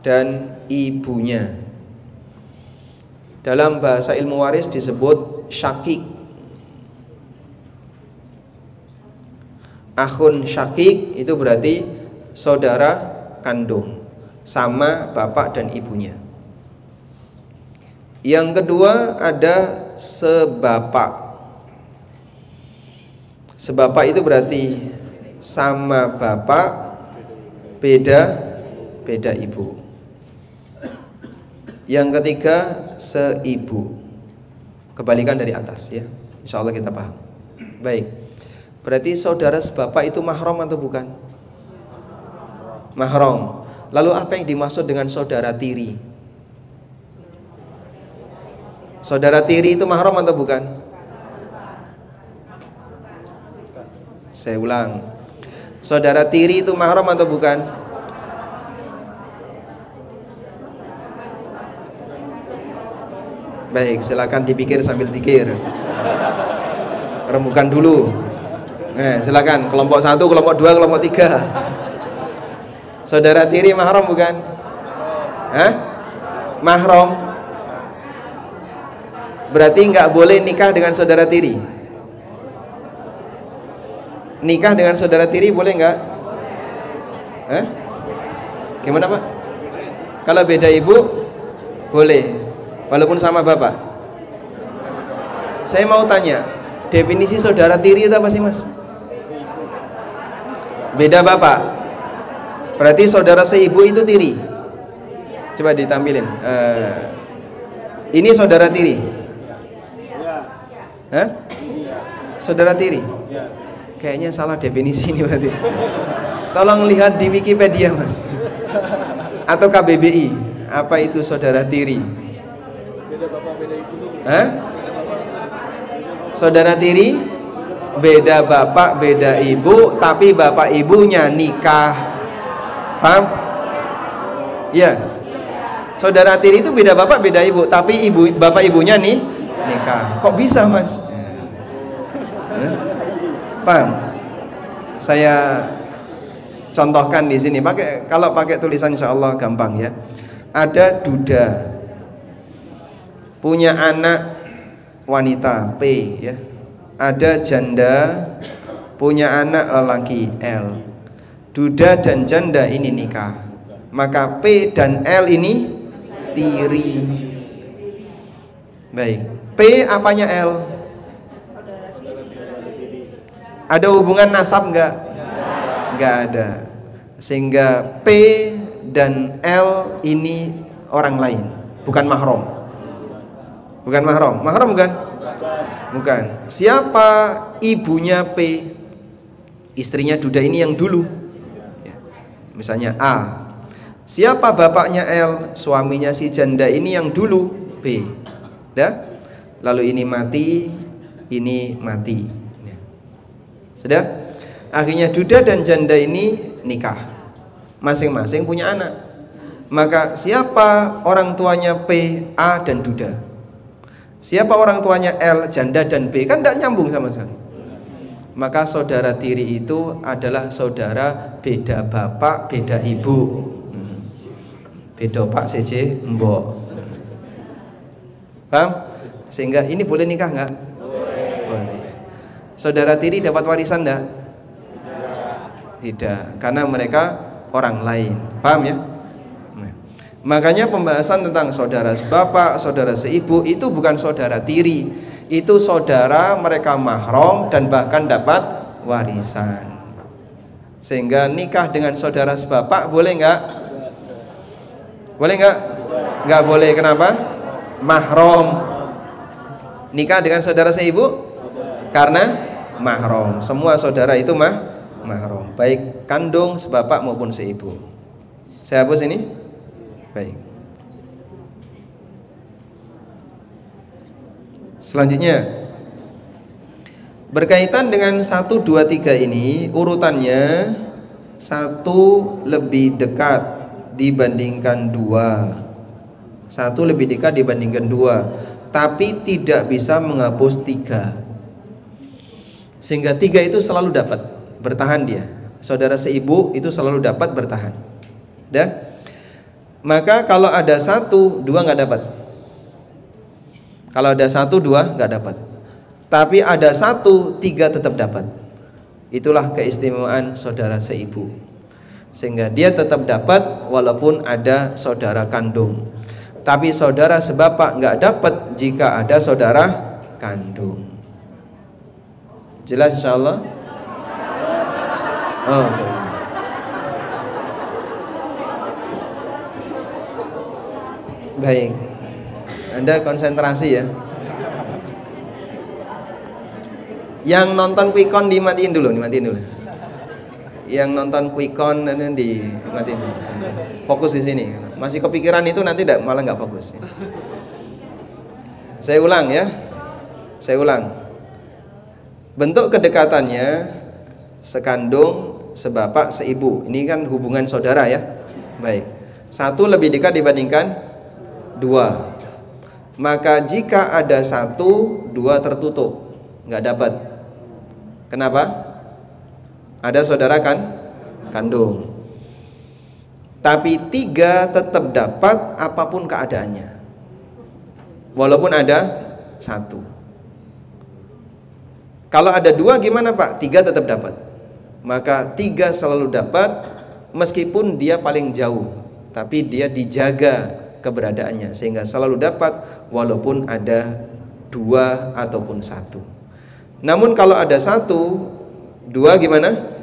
dan ibunya. Dalam bahasa ilmu waris disebut syakik. Akhun syakik itu berarti saudara kandung sama bapak dan ibunya. Yang kedua ada sebapak. Sebapak itu berarti sama bapak, beda ibu. Yang ketiga seibu. Kebalikan dari atas ya. Insyaallah kita paham. Baik. Berarti saudara sebapak itu mahram atau bukan? Mahram. Lalu apa yang dimaksud dengan saudara tiri? Saudara tiri itu mahram atau bukan? Saya ulang. Saudara tiri itu mahram atau bukan? Baik, silakan dipikir sambil zikir. Rembukan dulu. Silakan kelompok 1, kelompok 2, kelompok 3. Saudara tiri mahram bukan? Mahram. Berarti nggak boleh nikah dengan saudara tiri. Nikah dengan saudara tiri boleh nggak? Gimana Pak? Kalau beda ibu boleh, walaupun sama bapak. Saya mau tanya, definisi saudara tiri itu apa sih Mas? Beda bapak. Berarti saudara seibu itu tiri. Coba ditampilin. Ini saudara tiri. Saudara tiri? Kayaknya salah definisi ini berarti. Tolong lihat di Wikipedia Mas. Atau KBBI. Apa itu saudara tiri? Beda bapak beda ibu. Saudara tiri beda bapak, beda ibu, tapi bapak ibunya nikah. Paham? Ya. Saudara tiri itu beda bapak, beda ibu, tapi bapak ibunya nih nikah. Kok bisa, Mas? Paham? Saya contohkan di sini. Kalau pakai tulisan insya Allah gampang ya. Ada duda punya anak wanita P ya. Ada janda punya anak lelaki L. Duda dan janda ini nikah. Maka P dan L ini tiri. Baik. P apanya L? Ada hubungan nasab enggak? Enggak ada. Sehingga P dan L ini orang lain, bukan mahram. Bukan mahram. Mahram bukan? Bukan. Siapa ibunya P? Istrinya duda ini yang dulu. Ya. Misalnya A. Siapa bapaknya L? Suaminya si janda ini yang dulu B. Ya? Lalu ini mati, ini mati. Ya. Sudah? Akhirnya duda dan janda ini nikah. Masing-masing punya anak. Maka siapa orang tuanya P, A dan duda? Siapa orang tuanya L, janda dan B? Kan tidak nyambung sama sekali. Maka saudara tiri itu adalah saudara beda bapak, beda ibu. Beda pak CJ mbok. Paham? Sehingga ini boleh nikah nggak? Boleh. Saudara tiri dapat warisan enggak? Tidak, karena mereka orang lain. Paham ya? Makanya pembahasan tentang saudara sebapak, saudara seibu itu bukan saudara tiri. Itu saudara mereka mahram dan bahkan dapat warisan. Sehingga nikah dengan saudara sebapak boleh enggak? Boleh enggak? Enggak boleh. Kenapa? Mahram. Nikah dengan saudara seibu? Karena mahram. Semua saudara itu mahram, baik kandung, sebapak maupun seibu. Saya hapus ini. Baik. Selanjutnya berkaitan dengan 1, 2, 3 ini urutannya 1 lebih dekat dibandingkan 2. 1 lebih dekat dibandingkan 2, tapi tidak bisa menghapus 3. Sehingga 3 itu selalu dapat bertahan dia. Saudara seibu itu selalu dapat bertahan. Dah? Maka kalau ada 1, 2 nggak dapat. Kalau ada 1, 2 nggak dapat. Tapi ada 1, 3 tetap dapat. Itulah keistimewaan saudara seibu. Sehingga dia tetap dapat walaupun ada saudara kandung. Tapi saudara sebapak nggak dapat jika ada saudara kandung. Jelas insyaallah? Oh, betul. Baik, Anda konsentrasi ya. Yang nonton Quickcon dimatiin dulu. Yang nonton Quickcon ini dimatiin dulu. Fokus di sini. Masih kepikiran itu nanti malah nggak fokus. Saya ulang ya. Bentuk kedekatannya sekandung, sebapak, seibu. Ini kan hubungan saudara ya. Baik. 1 lebih dekat dibandingkan 2. Maka jika ada 1, 2 tertutup, nggak dapat. Kenapa? Ada saudara kandung. Tapi 3 tetap dapat apapun keadaannya, walaupun ada 1. Kalau ada 2 gimana Pak? 3 tetap dapat. Maka 3 selalu dapat meskipun dia paling jauh, tapi dia dijaga keberadaannya sehingga selalu dapat walaupun ada 2 ataupun 1. Namun kalau ada 1, 2 gimana?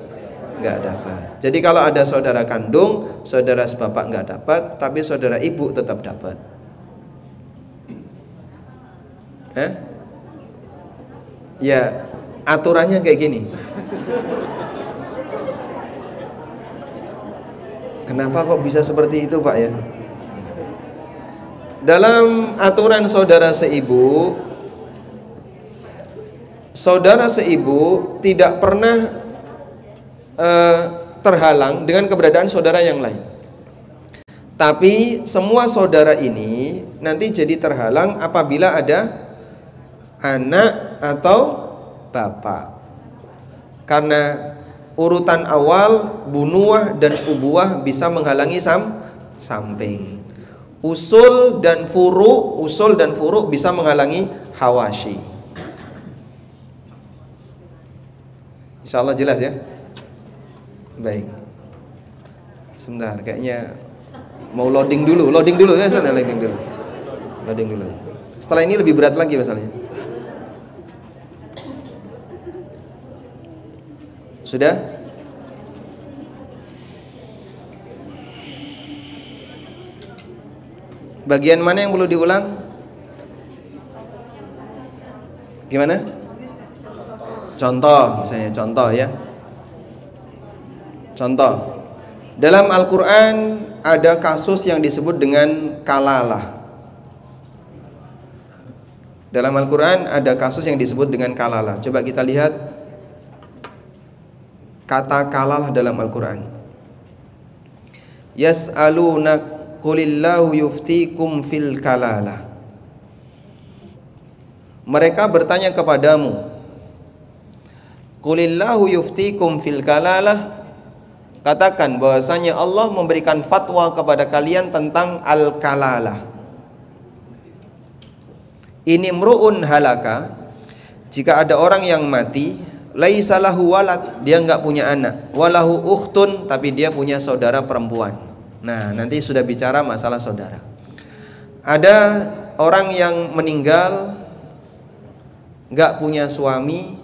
Nggak dapat. Jadi kalau ada saudara kandung, saudara sebapak nggak dapat, tapi saudara ibu tetap dapat. Ya, aturannya kayak gini. Kenapa kok bisa seperti itu Pak ya? Dalam aturan saudara seibu, saudara seibu tidak pernah terhalang dengan keberadaan saudara yang lain. Tapi semua saudara ini nanti jadi terhalang apabila ada anak atau bapak. Karena urutan awal bunuah dan ubuah bisa menghalangi samping. Usul dan furu bisa menghalangi hawashi. Insyaallah jelas ya. Baik. Sebentar, kayaknya mau loading dulu ya, sana loading dulu. Setelah ini lebih berat lagi masalahnya. Sudah? Bagian mana yang perlu diulang? Gimana? Contoh, misalnya contoh ya. Contoh. Dalam Al-Qur'an ada kasus yang disebut dengan kalalah. Dalam Al-Qur'an ada kasus yang disebut dengan kalalah. Coba kita lihat kata kalalah dalam Al-Qur'an. Yas'aluna qulillahu yuftikum fil kalalah. Mereka bertanya kepadamu, qulillahu yuftikum fil kalalah. Katakan bahwasanya Allah memberikan fatwa kepada kalian tentang al-kalalah. Ini mru'un halaka, jika ada orang yang mati, laisa lahu walad, dia enggak punya anak, walahu ukhtun, tapi dia punya saudara perempuan. Nah, nanti sudah bicara masalah saudara. Ada orang yang meninggal enggak punya suami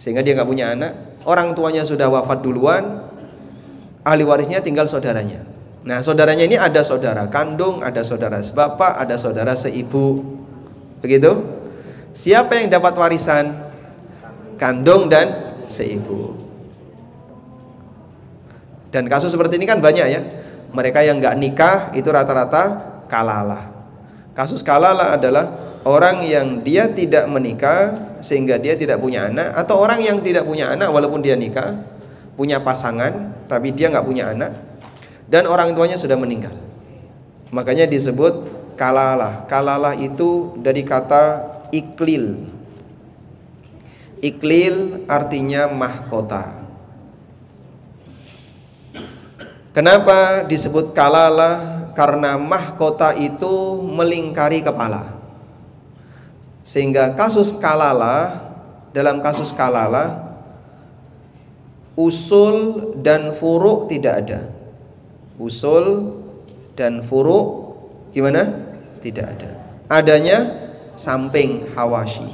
sehingga dia enggak punya anak, orang tuanya sudah wafat duluan, ahli warisnya tinggal saudaranya. Nah, saudaranya ini ada saudara kandung, ada saudara sebapak, ada saudara seibu. Begitu? Siapa yang dapat warisan? Kandung dan seibu. Dan kasus seperti ini kan banyak ya. Mereka yang nggak nikah itu rata-rata kalalah. Kasus kalalah adalah orang yang dia tidak menikah sehingga dia tidak punya anak, atau orang yang tidak punya anak walaupun dia nikah, punya pasangan tapi dia nggak punya anak, dan orang tuanya sudah meninggal. Makanya disebut kalalah. Kalalah itu dari kata iklil. Iklil artinya mahkota. Kenapa disebut kalalah? Karena mahkota itu melingkari kepala. Sehingga kasus kalalah, dalam kasus kalalah usul dan furu' tidak ada. Usul dan furu' gimana? Tidak ada. Adanya samping hawashi.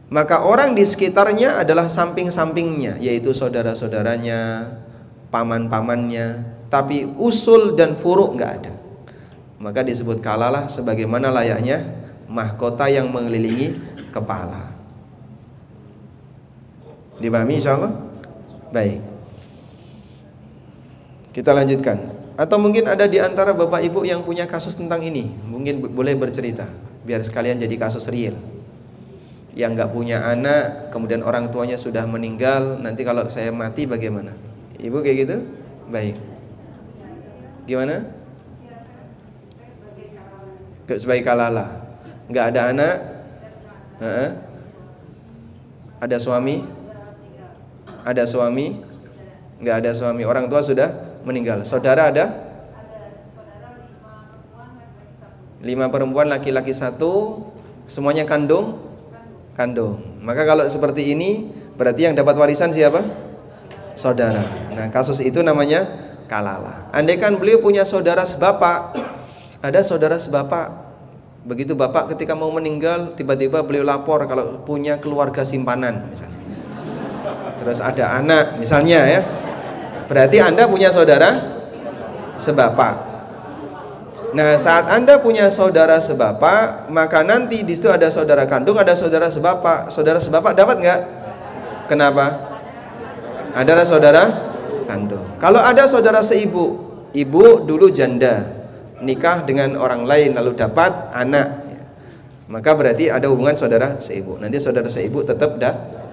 Maka orang di sekitarnya adalah samping-sampingnya, yaitu saudara-saudaranya, paman-pamannya, tapi usul dan furu' enggak ada. Maka disebut kalalah sebagaimana layaknya mahkota yang mengelilingi kepala. Dipahami insyaallah? Baik. Kita lanjutkan. Atau mungkin ada di antara Bapak Ibu yang punya kasus tentang ini, mungkin boleh bercerita biar sekalian jadi kasus real. Yang nggak punya anak, kemudian orang tuanya sudah meninggal, nanti kalau saya mati bagaimana? Ibu kayak gitu? Baik. Gimana? Sebagai kalalah. Nggak ada anak? Ada suami? Ada suami? Nggak ada suami. Orang tua sudah meninggal. Saudara ada? 5 perempuan, laki-laki 1. Semuanya kandung? Kandung. Maka kalau seperti ini berarti yang dapat warisan siapa? Saudara. Nah, kasus itu namanya kalalah. Andaikan beliau punya saudara sebapak, ada saudara sebapak, begitu bapak ketika mau meninggal tiba-tiba beliau lapor kalau punya keluarga simpanan misalnya, terus ada anak misalnya ya, berarti Anda punya saudara sebapak. Nah, saat Anda punya saudara sebapak, maka nanti di situ ada saudara kandung, ada saudara sebapak. Saudara sebapak dapat nggak? Kenapa? Adalah saudara kandung. Kalau ada saudara seibu, ibu dulu janda, nikah dengan orang lain lalu dapat anak, maka berarti ada hubungan saudara seibu. Nanti saudara seibu tetap dapat.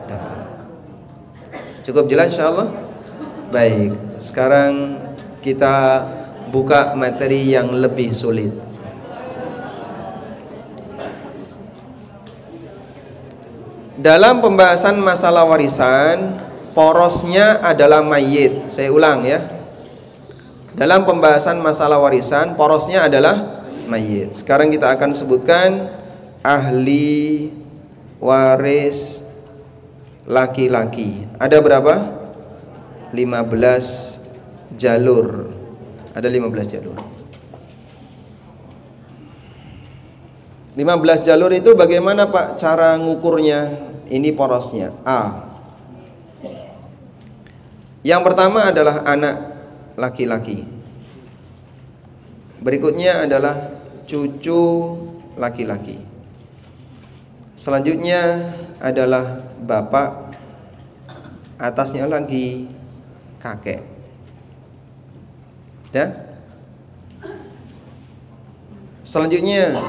Cukup jelas insyaallah? Baik, sekarang kita buka materi yang lebih sulit. Dalam pembahasan masalah warisan, porosnya adalah mayit. Saya ulang ya. Dalam pembahasan masalah warisan, porosnya adalah mayit. Sekarang kita akan sebutkan ahli waris laki-laki. Ada berapa? 15 jalur. Ada 15 jalur. 15 jalur itu bagaimana Pak cara ngukurnya? Ini porosnya. A. Yang pertama adalah anak laki-laki. Berikutnya adalah cucu laki-laki. Selanjutnya adalah bapak. Atasnya lagi kakek. Ya? Selanjutnya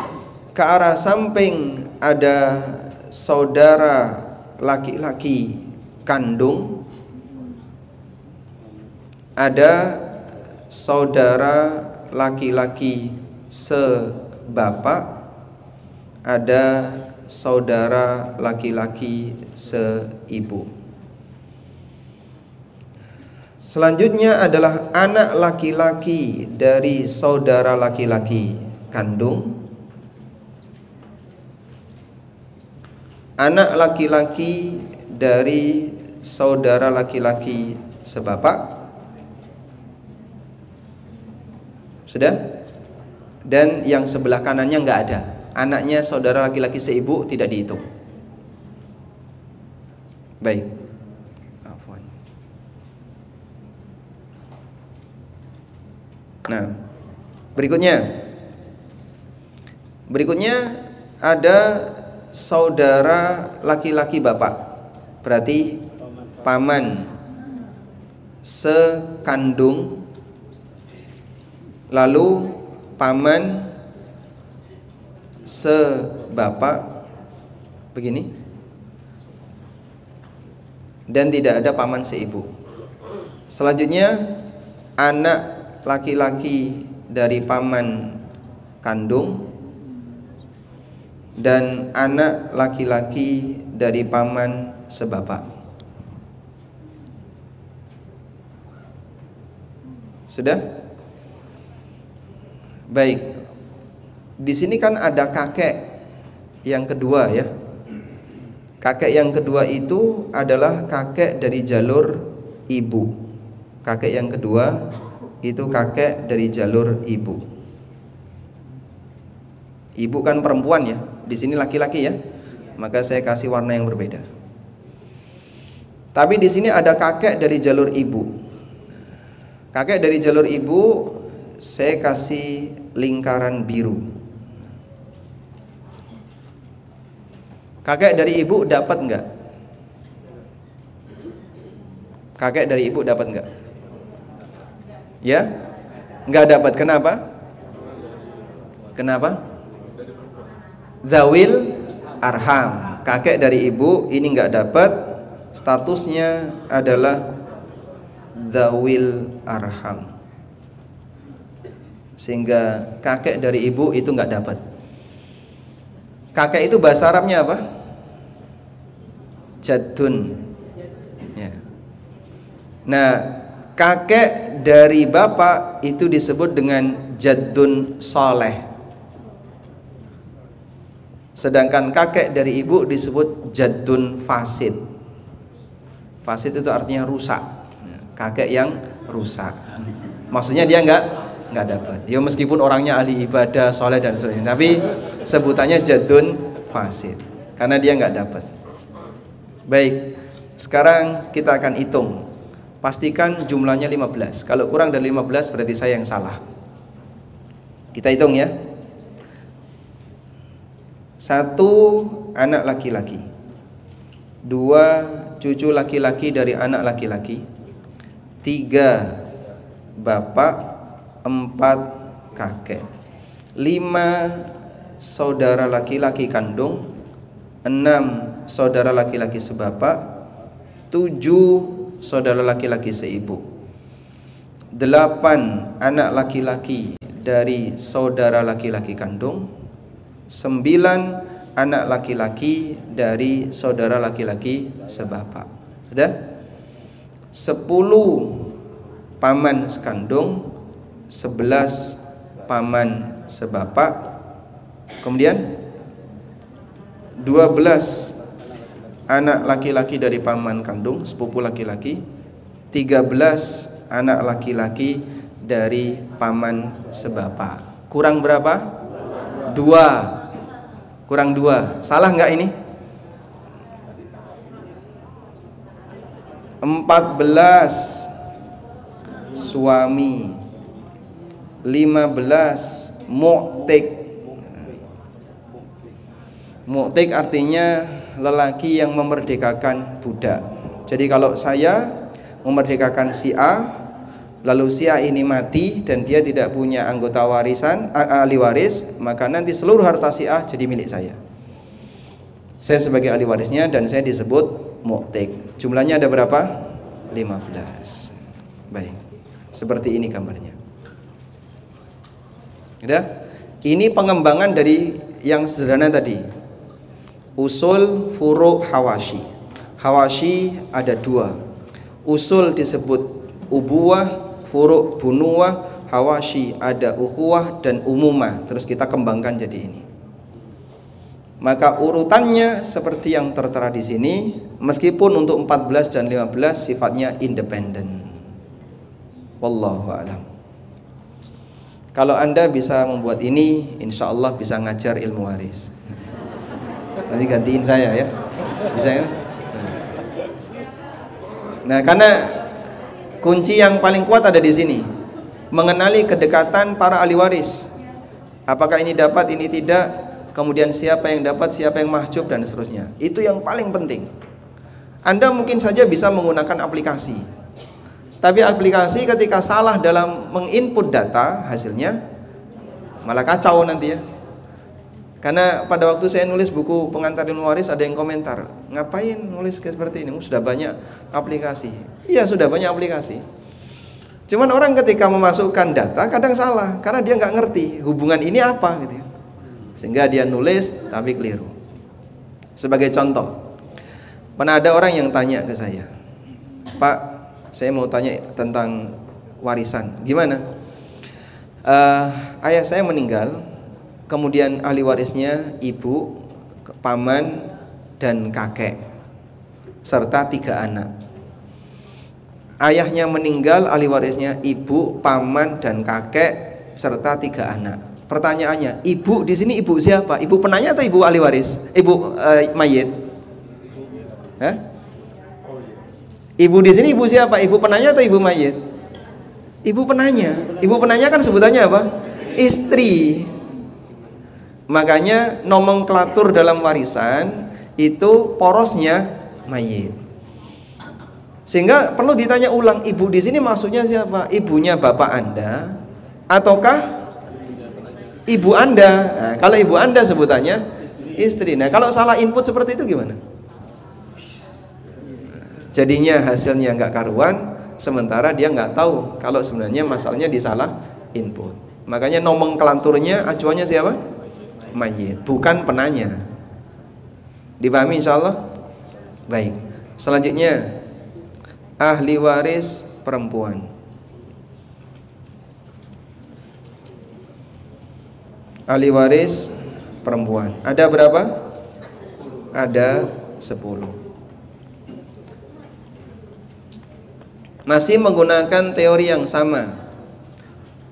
ke arah samping ada saudara laki-laki kandung, ada saudara laki-laki sebapak, ada saudara laki-laki seibu. Selanjutnya adalah anak laki-laki dari saudara laki-laki kandung, anak laki-laki dari saudara laki-laki sebapak. Sudah? Dan yang sebelah kanannya nggak ada. Anaknya saudara laki-laki seibu tidak dihitung. Baik. Afwan. Nah, berikutnya ada saudara laki-laki bapak, berarti paman sekandung, lalu paman sebapak begini, dan tidak ada paman seibu. Selanjutnya anak laki-laki dari paman kandung dan anak laki-laki dari paman sebapak. Sudah? Baik. Di sini kan ada kakek yang kedua ya. Kakek yang kedua itu adalah kakek dari jalur ibu. Kakek yang kedua itu kakek dari jalur ibu. Ibu kan perempuan ya. Di sini laki-laki ya, maka saya kasih warna yang berbeda. Tapi di sini ada kakek dari jalur ibu. Kakek dari jalur ibu saya kasih lingkaran biru. Kakek dari ibu dapat enggak? Kakek dari ibu dapat enggak? Ya? Enggak dapat. Kenapa? Kenapa? Zawil arham, kakek dari ibu ini nggak dapat, statusnya adalah zawil arham, sehingga kakek dari ibu itu nggak dapat. Kakek itu bahasa Arabnya apa? Jaddun ya. Nah, kakek dari bapak itu disebut dengan jaddun soleh. Sedangkan kakek dari ibu disebut jaddun fasid. Fasid itu artinya rusak. Kakek yang rusak. Maksudnya dia nggak dapat. Ya meskipun orangnya ahli ibadah, soleh dan sebagainya, tapi sebutannya jaddun fasid karena dia nggak dapat. Baik, sekarang kita akan hitung. Pastikan jumlahnya 15. Kalau kurang dari 15 berarti saya yang salah. Kita hitung ya. 1 anak laki-laki, 2 cucu laki-laki dari anak laki-laki, 3 bapak, 4 kakek, 5 saudara laki-laki kandung, 6 saudara laki-laki sebapak, 7 saudara laki-laki seibu, 8 anak laki-laki dari saudara laki-laki kandung, 9 anak laki-laki dari saudara laki-laki sebapak. Sudah? 10 paman sekandung, 11 paman sebapak, kemudian 12 anak laki-laki dari paman kandung, sepupu laki-laki, 13 anak laki-laki dari paman sebapak. Kurang berapa? 2. Kurang 2. Salah nggak ini? 14 suami, 15 mu'tik. Mu'tik artinya lelaki yang memerdekakan budak. Jadi kalau saya memerdekakan si A, lalu si A ini mati dan dia tidak punya anggota warisan, ahli waris, maka nanti seluruh harta si A jadi milik saya. Saya sebagai ahli warisnya dan saya disebut mu'tik. Jumlahnya ada berapa? 15. Baik. Seperti ini gambarnya. Udah? Ini pengembangan dari yang sederhana tadi. Usul, furu', hawashi. Hawashi ada 2. Usul disebut ubuwah, furu' bunuwah, hawashi ada ukhuwah dan umumah. Terus kita kembangkan jadi ini. Maka urutannya seperti yang tertera di sini, meskipun untuk 14 dan 15 sifatnya independen. Wallahu a'lam. Kalau Anda bisa membuat ini, insya Allah bisa ngajar ilmu waris. Nanti gantiin saya ya, bisa ya? Nah, karena kunci yang paling kuat ada di sini, mengenali kedekatan para ahli waris. Apakah ini dapat, ini tidak, kemudian siapa yang dapat, siapa yang mahjub dan seterusnya. Itu yang paling penting. Anda mungkin saja bisa menggunakan aplikasi, tapi aplikasi ketika salah dalam menginput data, hasilnya malah kacau nanti ya. Karena pada waktu saya nulis buku pengantar ilmu waris, ada yang komentar, ngapain nulis seperti ini? Sudah banyak aplikasi. Iya, sudah banyak aplikasi. Cuman orang ketika memasukkan data kadang salah, karena dia nggak ngerti hubungan ini apa gitu ya. Sehingga dia nulis tapi keliru. Sebagai contoh, pernah ada orang yang tanya ke saya, Pak, saya mau tanya tentang warisan. Gimana? Ayah saya meninggal, kemudian ahli warisnya ibu, paman, dan kakek, serta 3 anak. Ayahnya meninggal, ahli warisnya ibu, paman, dan kakek, serta 3 anak. Pertanyaannya, ibu di sini ibu siapa? Ibu penanya atau ibu ahli waris? Ibu mayit? Hah? Ibu di sini ibu siapa? Ibu penanya atau ibu mayit? Ibu penanya. Ibu penanya kan sebutannya apa? Istri. Makanya nomenklatur dalam warisan itu porosnya mayit. Sehingga perlu ditanya ulang, ibu di sini maksudnya siapa? Ibunya bapak Anda ataukah ibu Anda? Nah, kalau ibu Anda sebutannya istri. Nah, kalau salah input seperti itu gimana? Jadinya hasilnya nggak karuan, sementara dia nggak tahu kalau sebenarnya masalahnya disalah input. Makanya nomenklaturnya acuannya siapa? Mayit, bukan penanya. Dipahami insyaallah? Baik. Selanjutnya ahli waris perempuan. Ahli waris perempuan. Ada berapa? Ada 10. Masih menggunakan teori yang sama.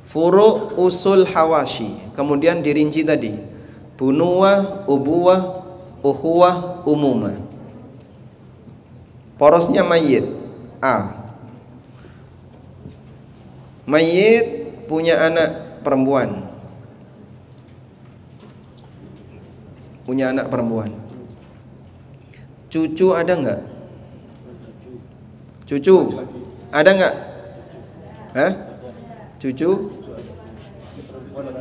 Furu' usul hawashi. Kemudian dirinci tadi. Bunuwah, ubuwah, ukhuwah, umumah. Porosnya mayit. A. Mayit punya anak perempuan. Punya anak perempuan. Cucu ada enggak? Cucu ada enggak? Hah? Cucu?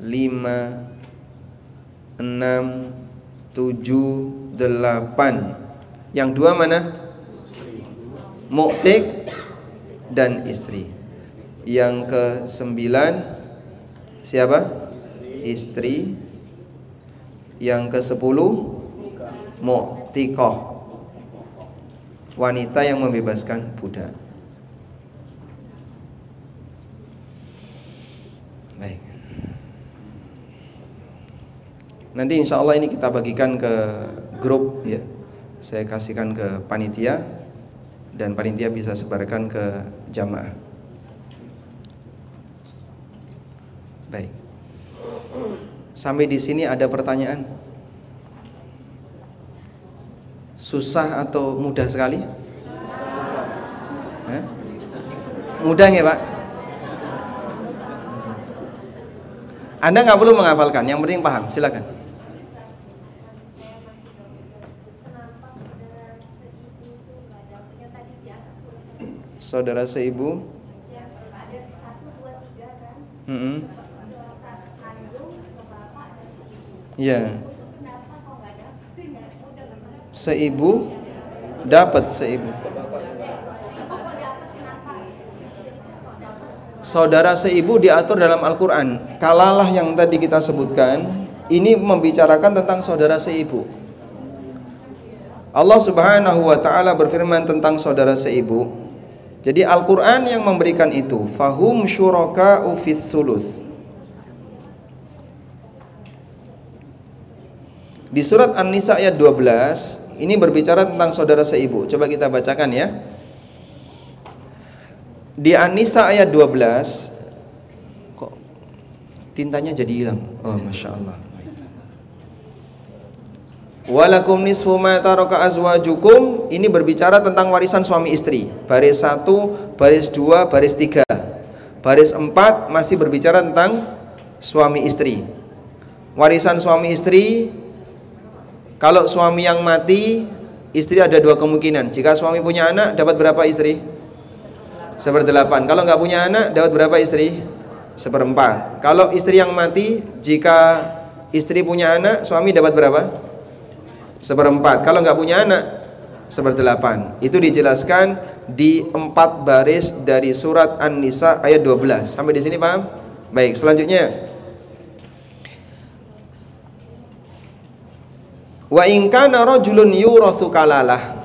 5, 6, 7, 8. Yang dua mana? Mu'tik dan istri. Yang ke-9 siapa? Istri. Yang ke-10 mu'tiqah, wanita yang membebaskan budak. Baik. Nanti insya Allah ini kita bagikan ke grup ya. Saya kasihkan ke panitia dan panitia bisa sebarkan ke jamaah. Baik. Sampai di sini ada pertanyaan? Susah atau mudah sekali? Mudah nggak Pak? Anda nggak perlu menghafalkan, yang penting paham. Silakan. Saudara seibu. Ya. Seibu dapat seibu. Saudara seibu diatur dalam Al-Quran. Kalalah yang tadi kita sebutkan, ini membicarakan tentang saudara seibu. Allah Subhanahu wa ta'ala berfirman tentang saudara seibu. Jadi Al-Quran yang memberikan itu. Fahum syuraka'u fis sulus. Di surat An-Nisa ayat 12 ini berbicara tentang saudara seibu. Coba kita bacakan ya. Di An-Nisa ayat 12, kok tintanya jadi hilang? Oh, Masya Allah. Walakum nisfu ma taraka azwajukum, ini berbicara tentang warisan suami istri. Baris 1, baris 2, baris 3. Baris 4 masih berbicara tentang suami istri. Warisan suami istri, kalau suami yang mati, istri ada dua kemungkinan. Jika suami punya anak, dapat berapa istri? 1/8. Kalau nggak punya anak, dapat berapa istri? 1/4. Kalau istri yang mati, jika istri punya anak, suami dapat berapa? 1/4. Kalau nggak punya anak, 1/8. Itu dijelaskan di 4 baris dari surat An-Nisa ayat 12. Sampai di sini paham? Baik, selanjutnya. Wa in kana rajulun yuratsu kalalah.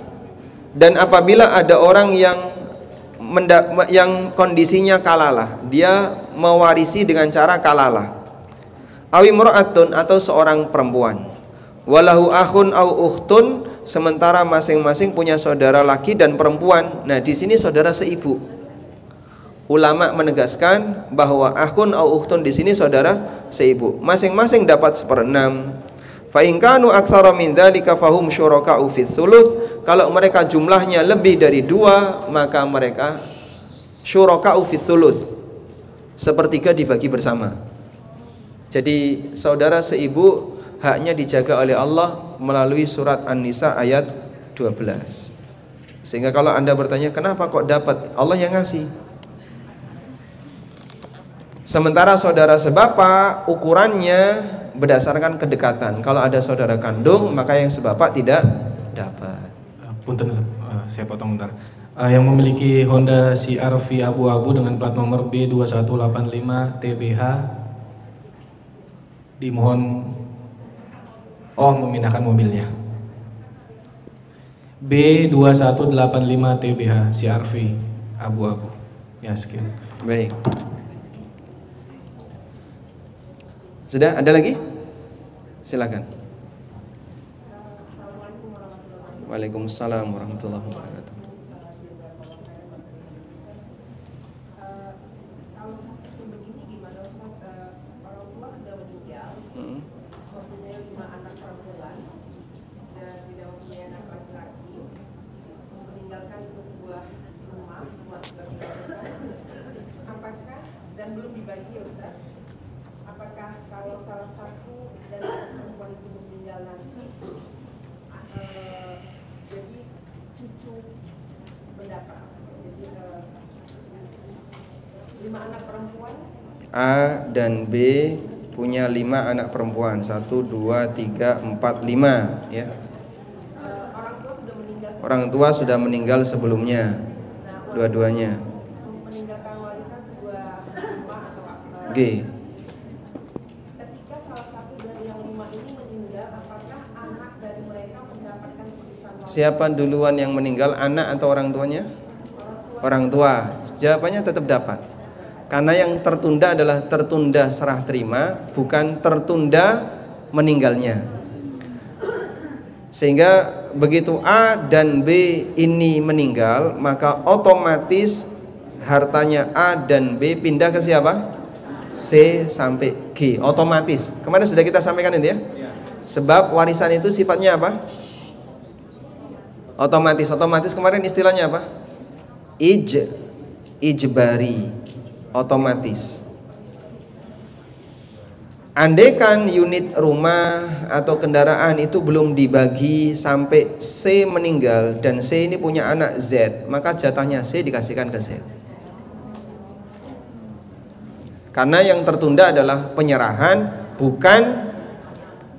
Dan apabila ada orang yang kondisinya kalalah, dia mewarisi dengan cara kalalah. Awi imra'atun, atau seorang perempuan. Walahu akhun au ukhtun, sementara masing-masing punya saudara laki dan perempuan. Nah, di sini saudara seibu. Ulama menegaskan bahwa akhun au ukhtun di sini saudara seibu. Masing-masing dapat 1/6. Fa in kanu aktsara min dzalika fahum syuraka'u fits tsuluts. Kalau mereka jumlahnya lebih dari 2, maka mereka syuraka'u fits tsuluts. 1/3 dibagi bersama. Jadi saudara seibu haknya dijaga oleh Allah melalui surat An-Nisa ayat 12. Sehingga kalau Anda bertanya, kenapa kok dapat? Allah yang ngasih. Sementara saudara sebapa ukurannya berdasarkan kedekatan. Kalau ada saudara kandung, maka yang sebapak tidak dapat. Punten, saya potong bentar. Yang memiliki Honda CR-V abu-abu dengan plat nomor B2185 TBH dimohon memindahkan mobilnya. B2185 TBH CR-V abu-abu. Ya, sekian. Baik. Sudah ada lagi? Silakan. Waalaikumsalam warahmatullahi wabarakatuh. A dan B punya 5 anak perempuan. 1, 2, 3, 4, 5 ya. Orang tua sudah meninggal sebelumnya, dua-duanya. G. Ketika salah satu dari yang 5 ini meninggal, apakah anak dari mereka mendapatkan warisan? Siapa duluan yang meninggal, anak atau orang tuanya? Orang tua. Jawabannya tetap dapat. Karena yang tertunda adalah tertunda serah terima, bukan tertunda meninggalnya. Sehingga begitu A dan B ini meninggal, maka otomatis hartanya A dan B pindah ke siapa? C sampai G, otomatis. Kemarin sudah kita sampaikan itu ya. Sebab warisan itu sifatnya apa? Otomatis. Otomatis kemarin istilahnya apa? Ijbari. Otomatis. Andaikan unit rumah atau kendaraan itu belum dibagi sampai C meninggal dan C ini punya anak Z, maka jatahnya C dikasihkan ke Z. Karena yang tertunda adalah penyerahan, bukan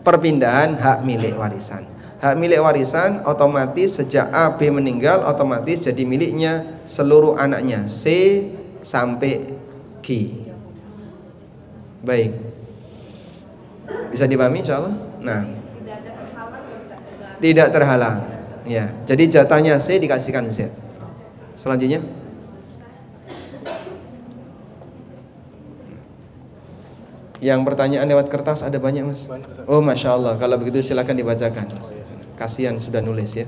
perpindahan hak milik warisan. Hak milik warisan otomatis sejak A, B meninggal, otomatis jadi miliknya seluruh anaknya C sampai G. Baik, bisa dipahami insyaallah. Nah, tidak terhalang ya, jadi jatahnya C dikasihkan Z. Selanjutnya, yang pertanyaan lewat kertas ada banyak mas. Oh masya Allah, kalau begitu silakan dibacakan. Kasihan sudah nulis ya.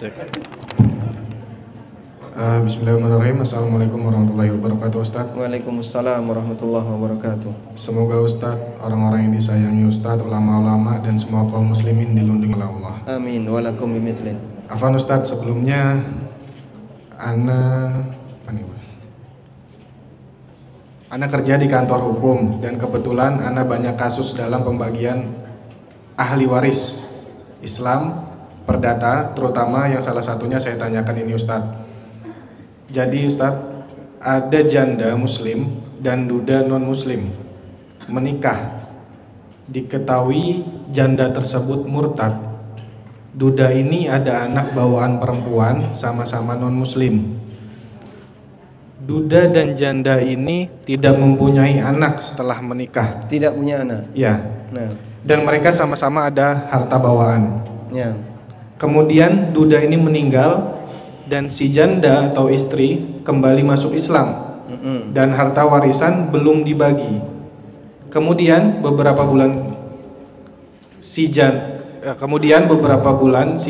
Bismillahirrahmanirrahim. Assalamualaikum warahmatullahi wabarakatuh, Ustaz. Waalaikumsalam warahmatullahi wabarakatuh. Semoga Ustaz, orang-orang yang disayangi Ustaz, ulama-ulama dan semua kaum muslimin dilindungi oleh Allah. Amin. Walakum bimithlin. Afwan Ustaz, sebelumnya Ana kerja di kantor hukum dan kebetulan Ana banyak kasus dalam pembagian ahli waris Islam perdata, terutama yang salah satunya saya tanyakan ini Ustaz. Jadi Ustaz, ada janda muslim dan duda non muslim menikah. Diketahui janda tersebut murtad. Duda ini ada anak bawaan perempuan sama-sama non muslim. Duda dan janda ini tidak mempunyai anak setelah menikah. Tidak punya anak. Ya. Nah, Dan mereka sama-sama ada harta bawaan. ya. Kemudian duda ini meninggal dan si janda atau istri kembali masuk Islam dan harta warisan belum dibagi. Kemudian beberapa bulan si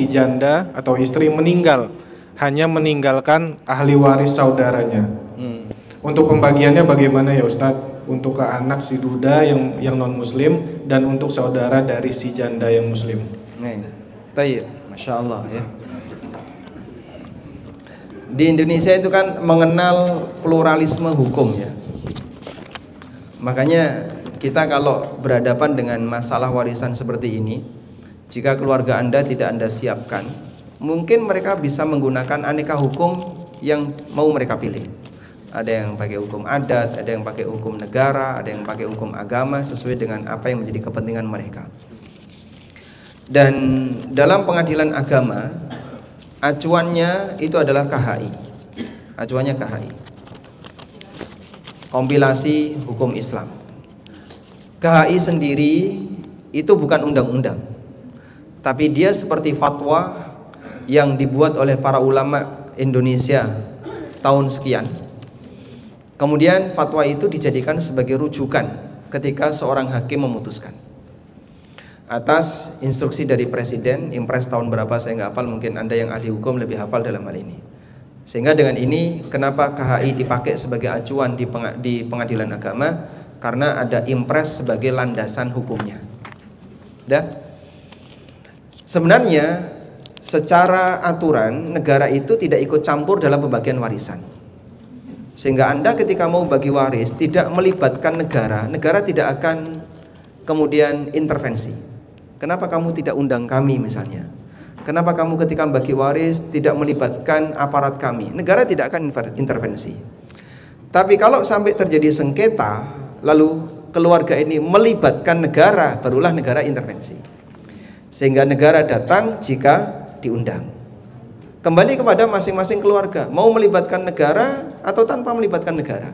janda atau istri meninggal, hanya meninggalkan ahli waris saudaranya. Untuk pembagiannya bagaimana ya Ustadz? Untuk ke anak si duda yang non muslim dan untuk saudara dari si janda yang muslim. Nih, tayyib, masya Allah ya. Di Indonesia itu kan mengenal pluralisme hukum ya. Makanya kita kalau berhadapan dengan masalah warisan seperti ini, jika keluarga Anda tidak Anda siapkan, mungkin mereka bisa menggunakan aneka hukum yang mau mereka pilih. Ada yang pakai hukum adat, ada yang pakai hukum negara, ada yang pakai hukum agama sesuai dengan apa yang menjadi kepentingan mereka. Dan dalam pengadilan agama, acuannya itu adalah KHI. Acuannya KHI. Kompilasi hukum Islam. KHI sendiri itu bukan undang-undang, tapi dia seperti fatwa yang dibuat oleh para ulama Indonesia tahun sekian. Kemudian fatwa itu dijadikan sebagai rujukan ketika seorang hakim memutuskan atas instruksi dari presiden. Impres tahun berapa saya nggak hafal, mungkin Anda yang ahli hukum lebih hafal dalam hal ini. Sehingga dengan ini kenapa KHI dipakai sebagai acuan di pengadilan agama? Karena ada impres sebagai landasan hukumnya. Sebenarnya secara aturan negara itu tidak ikut campur dalam pembagian warisan. Sehingga Anda ketika mau bagi waris tidak melibatkan negara, negara tidak akan kemudian intervensi. Kenapa kamu tidak undang kami misalnya? Kenapa kamu ketika bagi waris tidak melibatkan aparat kami? Negara tidak akan intervensi. Tapi kalau sampai terjadi sengketa, lalu keluarga ini melibatkan negara, barulah negara intervensi. Sehingga negara datang jika diundang. Kembali kepada masing-masing keluarga, mau melibatkan negara atau tanpa melibatkan negara.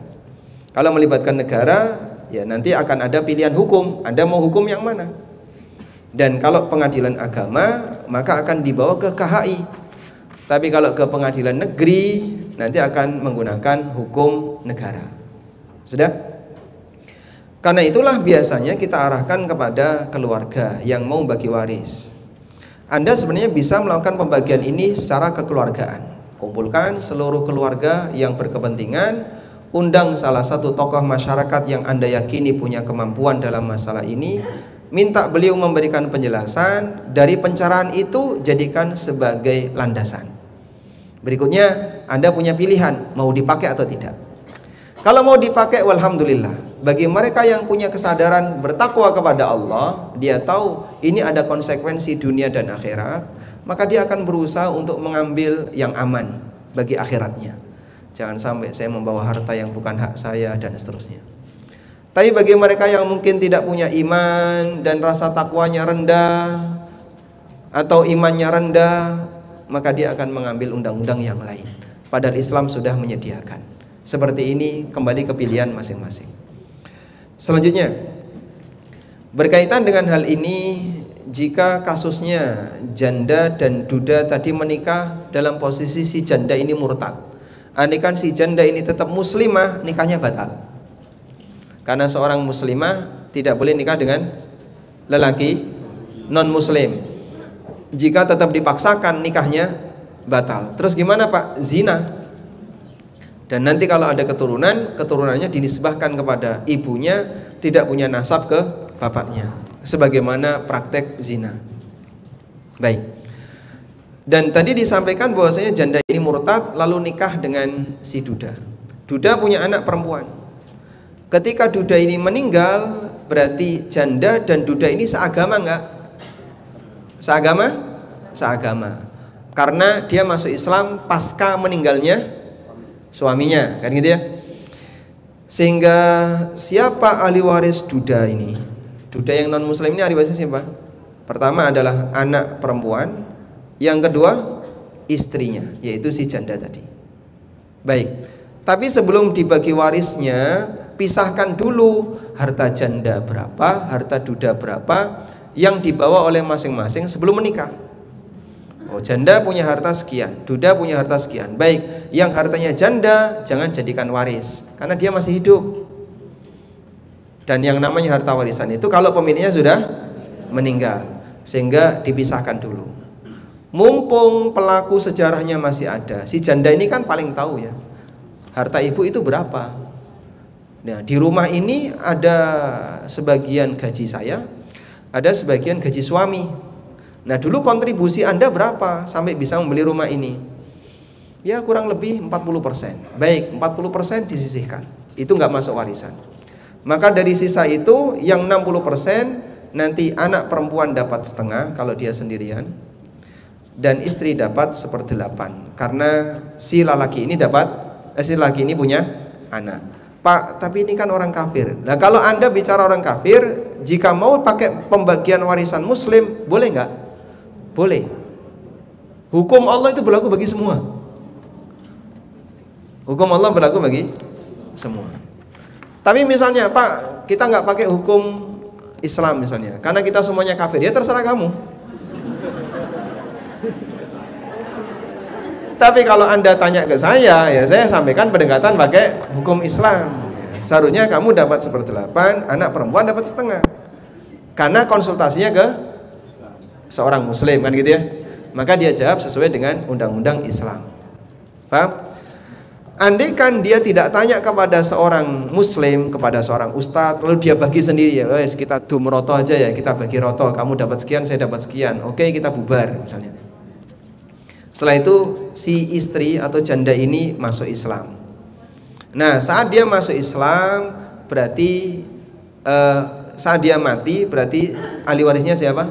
Kalau melibatkan negara, ya nanti akan ada pilihan hukum. Anda mau hukum yang mana? Dan kalau pengadilan agama, maka akan dibawa ke KHI. Tapi kalau ke pengadilan negeri, nanti akan menggunakan hukum negara. Sudah? Karena itulah biasanya kita arahkan kepada keluarga yang mau bagi waris. Anda sebenarnya bisa melakukan pembagian ini secara kekeluargaan. Kumpulkan seluruh keluarga yang berkepentingan, undang salah satu tokoh masyarakat yang Anda yakini punya kemampuan dalam masalah ini, minta beliau memberikan penjelasan, dari pencerahan itu jadikan sebagai landasan. Berikutnya Anda punya pilihan mau dipakai atau tidak. Kalau mau dipakai, walhamdulillah. Bagi mereka yang punya kesadaran bertakwa kepada Allah, dia tahu ini ada konsekuensi dunia dan akhirat, maka dia akan berusaha untuk mengambil yang aman bagi akhiratnya. Jangan sampai saya membawa harta yang bukan hak saya dan seterusnya. Tapi bagi mereka yang mungkin tidak punya iman dan rasa takwanya rendah atau imannya rendah, maka dia akan mengambil undang-undang yang lain. Padahal Islam sudah menyediakan. Seperti ini kembali ke pilihan masing-masing. Selanjutnya, berkaitan dengan hal ini, jika kasusnya janda dan duda tadi menikah dalam posisi si janda ini murtad, andaikan si janda ini tetap muslimah, nikahnya batal. Karena seorang muslimah tidak boleh nikah dengan lelaki non muslim. Jika tetap dipaksakan nikahnya batal. Terus gimana Pak? Zina. Dan nanti kalau ada keturunan, keturunannya dinisbahkan kepada ibunya, tidak punya nasab ke bapaknya, sebagaimana praktek zina. Baik. Dan tadi disampaikan bahwasanya janda ini murtad lalu nikah dengan si duda. Duda punya anak perempuan. Ketika duda ini meninggal, berarti janda dan duda ini seagama enggak? Seagama? Seagama. Karena dia masuk Islam pasca meninggalnya suaminya, kan gitu ya. Sehingga siapa ahli waris duda ini? Duda yang non muslim ini ahli warisnya siapa? Pertama adalah anak perempuan, yang kedua istrinya, yaitu si janda tadi. Baik. Tapi sebelum dibagi warisnya, pisahkan dulu harta janda berapa, harta duda berapa yang dibawa oleh masing-masing sebelum menikah. Oh, janda punya harta sekian, duda punya harta sekian. Baik, yang hartanya janda jangan jadikan waris karena dia masih hidup. Dan yang namanya harta warisan itu kalau pemiliknya sudah meninggal, sehingga dipisahkan dulu. Mumpung pelaku sejarahnya masih ada, si janda ini kan paling tahu ya, harta ibu itu berapa. Nah, di rumah ini ada sebagian gaji saya, ada sebagian gaji suami. Nah, dulu kontribusi Anda berapa sampai bisa membeli rumah ini? Ya, kurang lebih 40%. Baik, 40% disisihkan. Itu nggak masuk warisan. Maka dari sisa itu yang 60% nanti anak perempuan dapat setengah kalau dia sendirian, dan istri dapat 1/8 karena si laki ini punya anak. Pak, tapi ini kan orang kafir. Nah, kalau Anda bicara orang kafir, jika mau pakai pembagian warisan muslim, boleh nggak? Boleh. Hukum Allah itu berlaku bagi semua. Hukum Allah berlaku bagi semua. Tapi misalnya, Pak, kita nggak pakai hukum Islam misalnya, karena kita semuanya kafir. Ya terserah kamu. Tapi kalau Anda tanya ke saya, ya saya sampaikan pendekatan pakai hukum Islam. Seharusnya kamu dapat 1/8, anak perempuan dapat setengah. Karena konsultasinya ke seorang muslim kan gitu ya. Maka dia jawab sesuai dengan undang-undang Islam. Paham? Andai kan dia tidak tanya kepada seorang muslim, kepada seorang ustadz, lalu dia bagi sendiri, ya wes kita roto aja ya, kita bagi roto, kamu dapat sekian, saya dapat sekian, oke kita bubar misalnya. Setelah itu si istri atau janda ini masuk Islam. Nah, saat dia masuk Islam berarti saat dia mati berarti ahli warisnya siapa?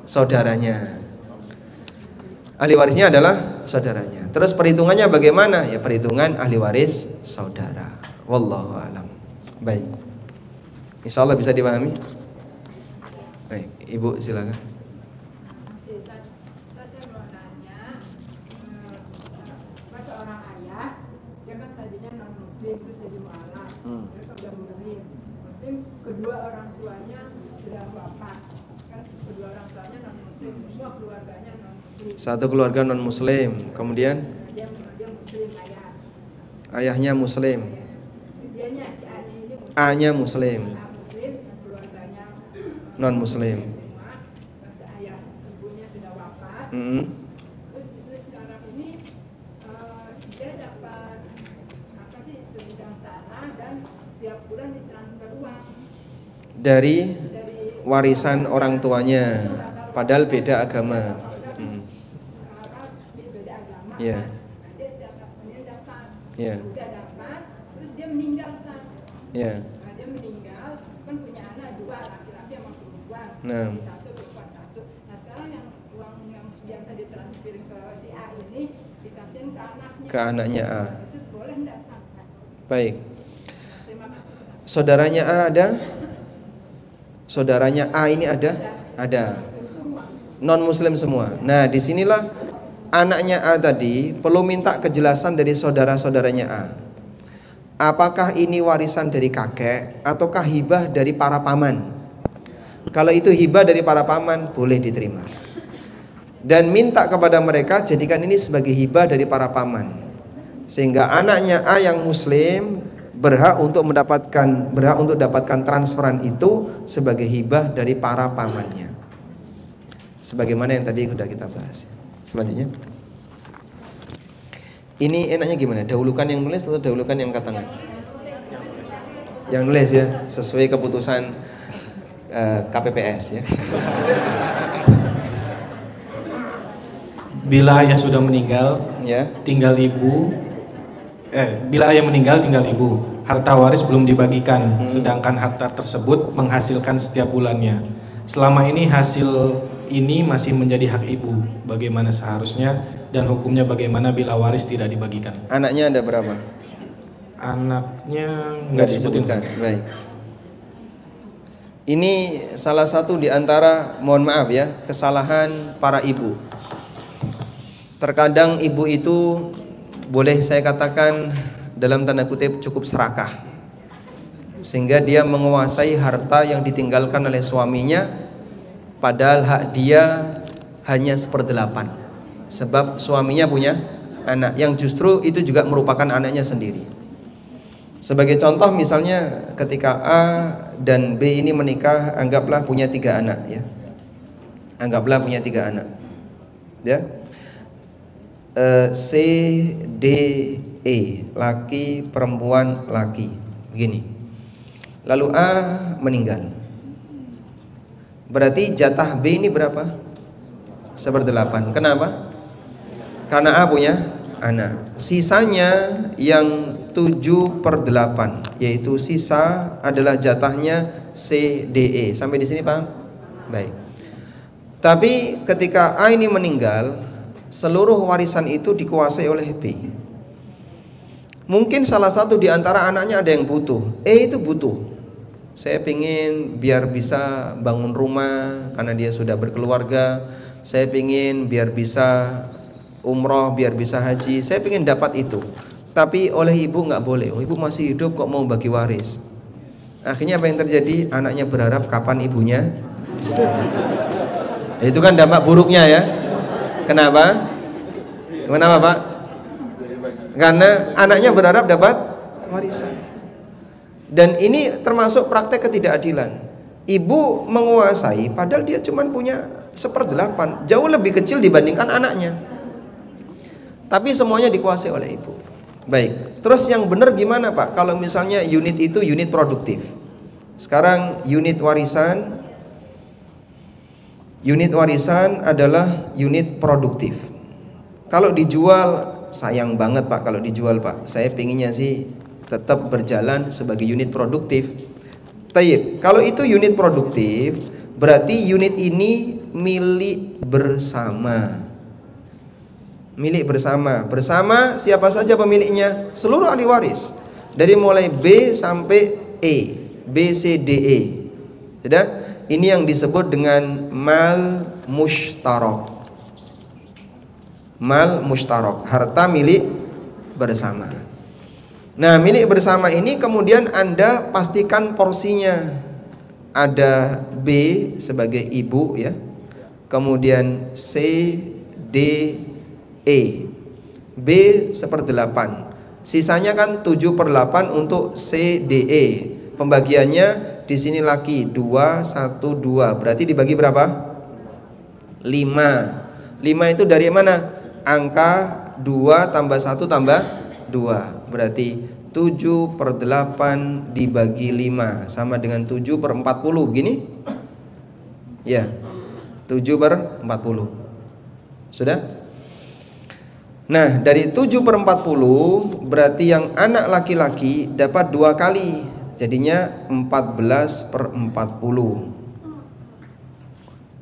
Saudaranya. Ahli warisnya adalah saudaranya. Terus perhitungannya bagaimana? Ya perhitungan ahli waris saudara. Wallahu a'lam. Baik. Insyaallah bisa dipahami. Baik, Ibu silakan. Kedua orang tuanya sudah wafat, kan kedua orang tuanya non muslim, semua keluarganya non muslim. Satu keluarga non muslim, kemudian dia muslim, ayahnya muslim, dianya si ayahnya ini muslim, A-nya muslim, muslim dan keluarganya non muslim. Semua, si ayah ibunya sudah wafat. Terus sekarang ini dia dapat apa sih sebidang tanah dan setiap bulan ditransfer uang dari warisan orang tuanya, padahal beda agama. Beda agama. Ya. Dia setiap tahunnya dapat. Ya. Udah dapat, terus dia meninggal Ustaz. Ya. Nah, dia meninggal, kan punya anak 2, laki-laki sama perempuan. Nah. Satu perempuan 1. Nah, sekarang yang uang yang biasa ditransfer ke si A ini dikasihin ke anaknya. Ke anaknya A. Itu boleh enggak Ustaz? Baik. Terima kasih. Saudaranya A ada? Saudaranya A ini ada? Ada. Non muslim semua. Nah, disinilah anaknya A tadi perlu minta kejelasan dari saudara-saudaranya A. Apakah ini warisan dari kakek ataukah hibah dari para paman? Kalau itu hibah dari para paman, boleh diterima. Dan minta kepada mereka jadikan ini sebagai hibah dari para paman. Sehingga anaknya A yang muslim berhak untuk dapatkan transferan itu sebagai hibah dari para pamannya. Sebagaimana yang tadi sudah kita bahas. Selanjutnya. Ini enaknya gimana? Dahulukan yang nulis atau dahulukan yang angkat tangan? Yang nulis ya, sesuai keputusan KPPS ya. Bila ayah sudah meninggal, Ya. tinggal ibu. Bila ayah meninggal tinggal ibu, harta waris belum dibagikan, sedangkan harta tersebut menghasilkan setiap bulannya. Selama ini hasil ini masih menjadi hak ibu. Bagaimana seharusnya dan hukumnya bagaimana bila waris tidak dibagikan? Anaknya ada berapa? Anaknya Nggak disebutkan. Baik. Ini salah satu di antara, mohon maaf ya, kesalahan para ibu. Terkadang ibu itu boleh saya katakan dalam tanda kutip cukup serakah, sehingga dia menguasai harta yang ditinggalkan oleh suaminya, padahal hak dia hanya 1/8, sebab suaminya punya anak yang justru itu juga merupakan anaknya sendiri. Sebagai contoh misalnya ketika A dan B ini menikah, anggaplah punya 3 anak ya. Anggaplah punya 3 anak. Ya. C, D, E, laki, perempuan, laki. Begini. Lalu A meninggal. Berarti jatah B ini berapa? 1/8. Kenapa? Karena A punya anak. Sisanya yang 7/8, yaitu sisa adalah jatahnya C, D, E. Sampai di sini paham? Baik. Tapi ketika A ini meninggal, seluruh warisan itu dikuasai oleh B. Mungkin salah satu di antara anaknya ada yang butuh. E itu butuh. Saya pengen biar bisa bangun rumah karena dia sudah berkeluarga. Saya pengen biar bisa umroh, biar bisa haji. Saya pengen dapat itu. Tapi oleh ibu nggak boleh. Oh, ibu masih hidup kok mau bagi waris. Akhirnya apa yang terjadi? Anaknya berharap kapan ibunya. Itu kan dampak buruknya ya. Kenapa? Kenapa Pak? Karena anaknya berharap dapat warisan. Dan ini termasuk praktek ketidakadilan. Ibu menguasai padahal dia cuma punya 1/8, jauh lebih kecil dibandingkan anaknya. Tapi semuanya dikuasai oleh ibu. Baik, terus yang benar gimana Pak? Kalau misalnya unit itu unit produktif. Sekarang unit warisan adalah unit produktif. Kalau dijual, sayang banget Pak kalau dijual Pak. Saya pinginnya sih tetap berjalan sebagai unit produktif. Taib, kalau itu unit produktif, berarti unit ini milik bersama. Milik bersama. Bersama siapa saja pemiliknya? Seluruh ahli waris. Dari mulai B sampai E, B, C, D, E. Sudah? Ini yang disebut dengan mal mushtarak. Mal mushtarak, harta milik bersama. Nah, milik bersama ini kemudian Anda pastikan porsinya. Ada B sebagai ibu ya. Kemudian C, D, E. B 1/8. Sisanya kan 7/8 untuk C, D, E. Pembagiannya di sini laki 2, 1, 2. Berarti dibagi berapa? 5. 5 itu dari mana? Angka 2 tambah 1 tambah 2. Berarti 7/8 dibagi 5 sama dengan 7/40. Begini? Ya. 7/40. Sudah? Nah, dari 7/40 berarti yang anak laki-laki dapat 2 kali. Jadinya 14/40.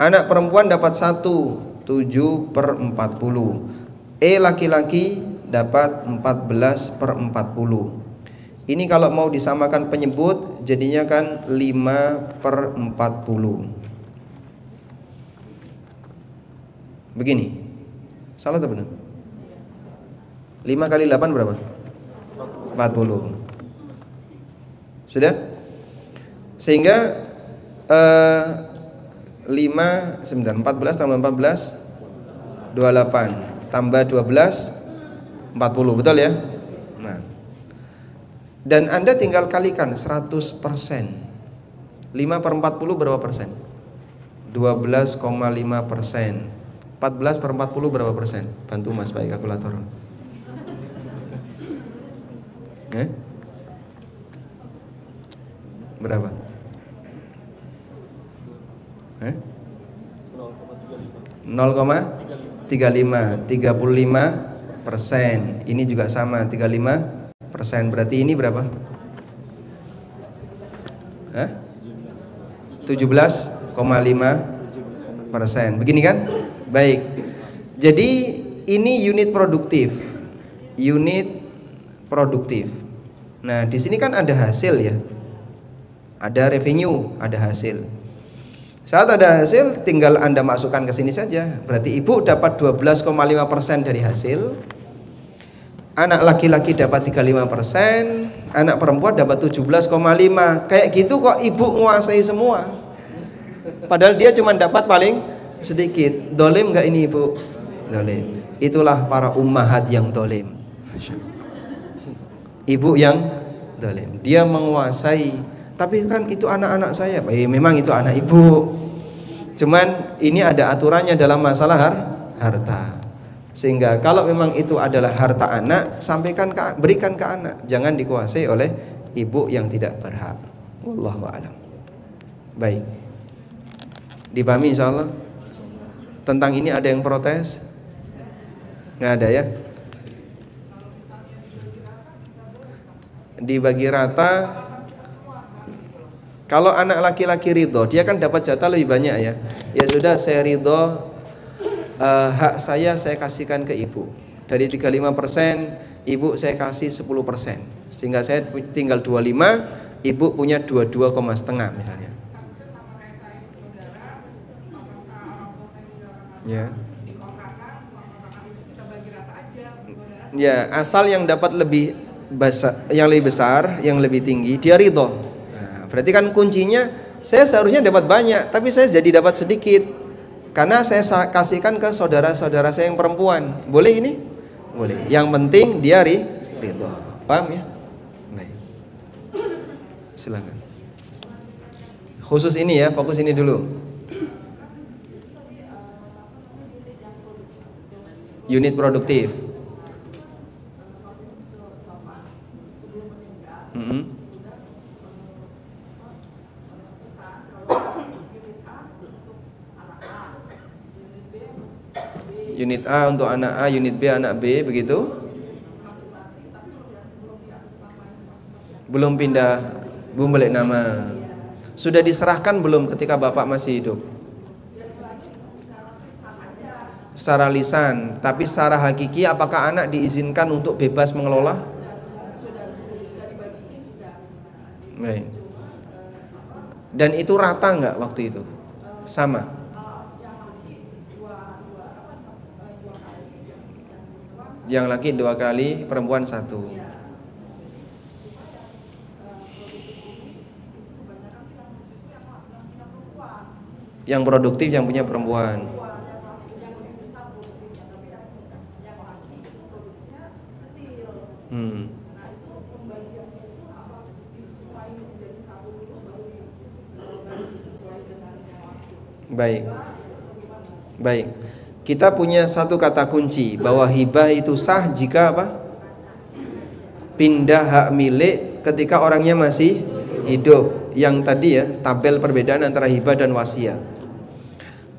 Anak perempuan dapat 1, 7/40. E laki-laki dapat 14/40. Ini kalau mau disamakan penyebut jadinya kan 5/40. Begini. Salah atau benar? 5 kali 8 berapa? 40. Sudah? Sehingga 14 tambah 14 28 tambah 12 40, betul ya? Nah. Dan Anda tinggal kalikan 100%. 5/40 berapa persen? 12,5%. 14/40 berapa persen? Bantu Mas pakai kalkulator. Berapa? 0,35%. Ini juga sama 35%. Berarti ini berapa? 17,5%. Begini kan? Baik. Jadi ini unit produktif. Nah, di sini kan ada hasil ya. Ada revenue, ada hasil. Saat ada hasil, tinggal Anda masukkan ke sini saja. Berarti ibu dapat 12,5% dari hasil. Anak laki-laki dapat 35%, anak perempuan dapat 17,5%. Kayak gitu kok ibu menguasai semua. Padahal dia cuma dapat paling sedikit. Dolim nggak ini ibu? Dolim. Itulah para ummahat yang dolim. Ibu yang dolim. Dia menguasai. Tapi kan itu anak-anak saya. Memang itu anak ibu. Cuman ini ada aturannya dalam masalah harta. Sehingga kalau memang itu adalah harta anak, berikan ke anak. Jangan dikuasai oleh ibu yang tidak berhak. Wallahu a'lam. Baik. Dipahami insyaallah? Tentang ini ada yang protes? Nggak ada ya? Dibagi rata. Kalau anak laki-laki ridho, dia kan dapat jatah lebih banyak ya. Ya sudah, saya ridho, hak saya kasihkan ke ibu. Dari 35%, ibu saya kasih 10%. Sehingga saya tinggal 25, ibu punya 22,5 misalnya. Ya. Ya, asal yang dapat lebih besar, yang lebih tinggi, dia ridho. Berarti kan kuncinya, saya seharusnya dapat banyak, tapi saya jadi dapat sedikit. Karena saya kasihkan ke saudara-saudara saya yang perempuan. Boleh ini? Boleh. Yang penting dia ridho. Paham ya? Baik. Silakan. Khusus ini ya, fokus ini dulu. Unit produktif. Unit A untuk anak A, unit B anak B, begitu? Belum pindah, belum balik nama. Sudah diserahkan belum ketika bapak masih hidup? Secara lisan, tapi secara hakiki apakah anak diizinkan untuk bebas mengelola? Baik. Dan itu rata nggak waktu itu? Sama? Yang laki 2 kali, perempuan 1. Yang produktif yang punya perempuan. Baik. Baik. Kita punya satu kata kunci bahwa hibah itu sah jika apa? Pindah hak milik ketika orangnya masih hidup. Yang tadi ya, tabel perbedaan antara hibah dan wasiat.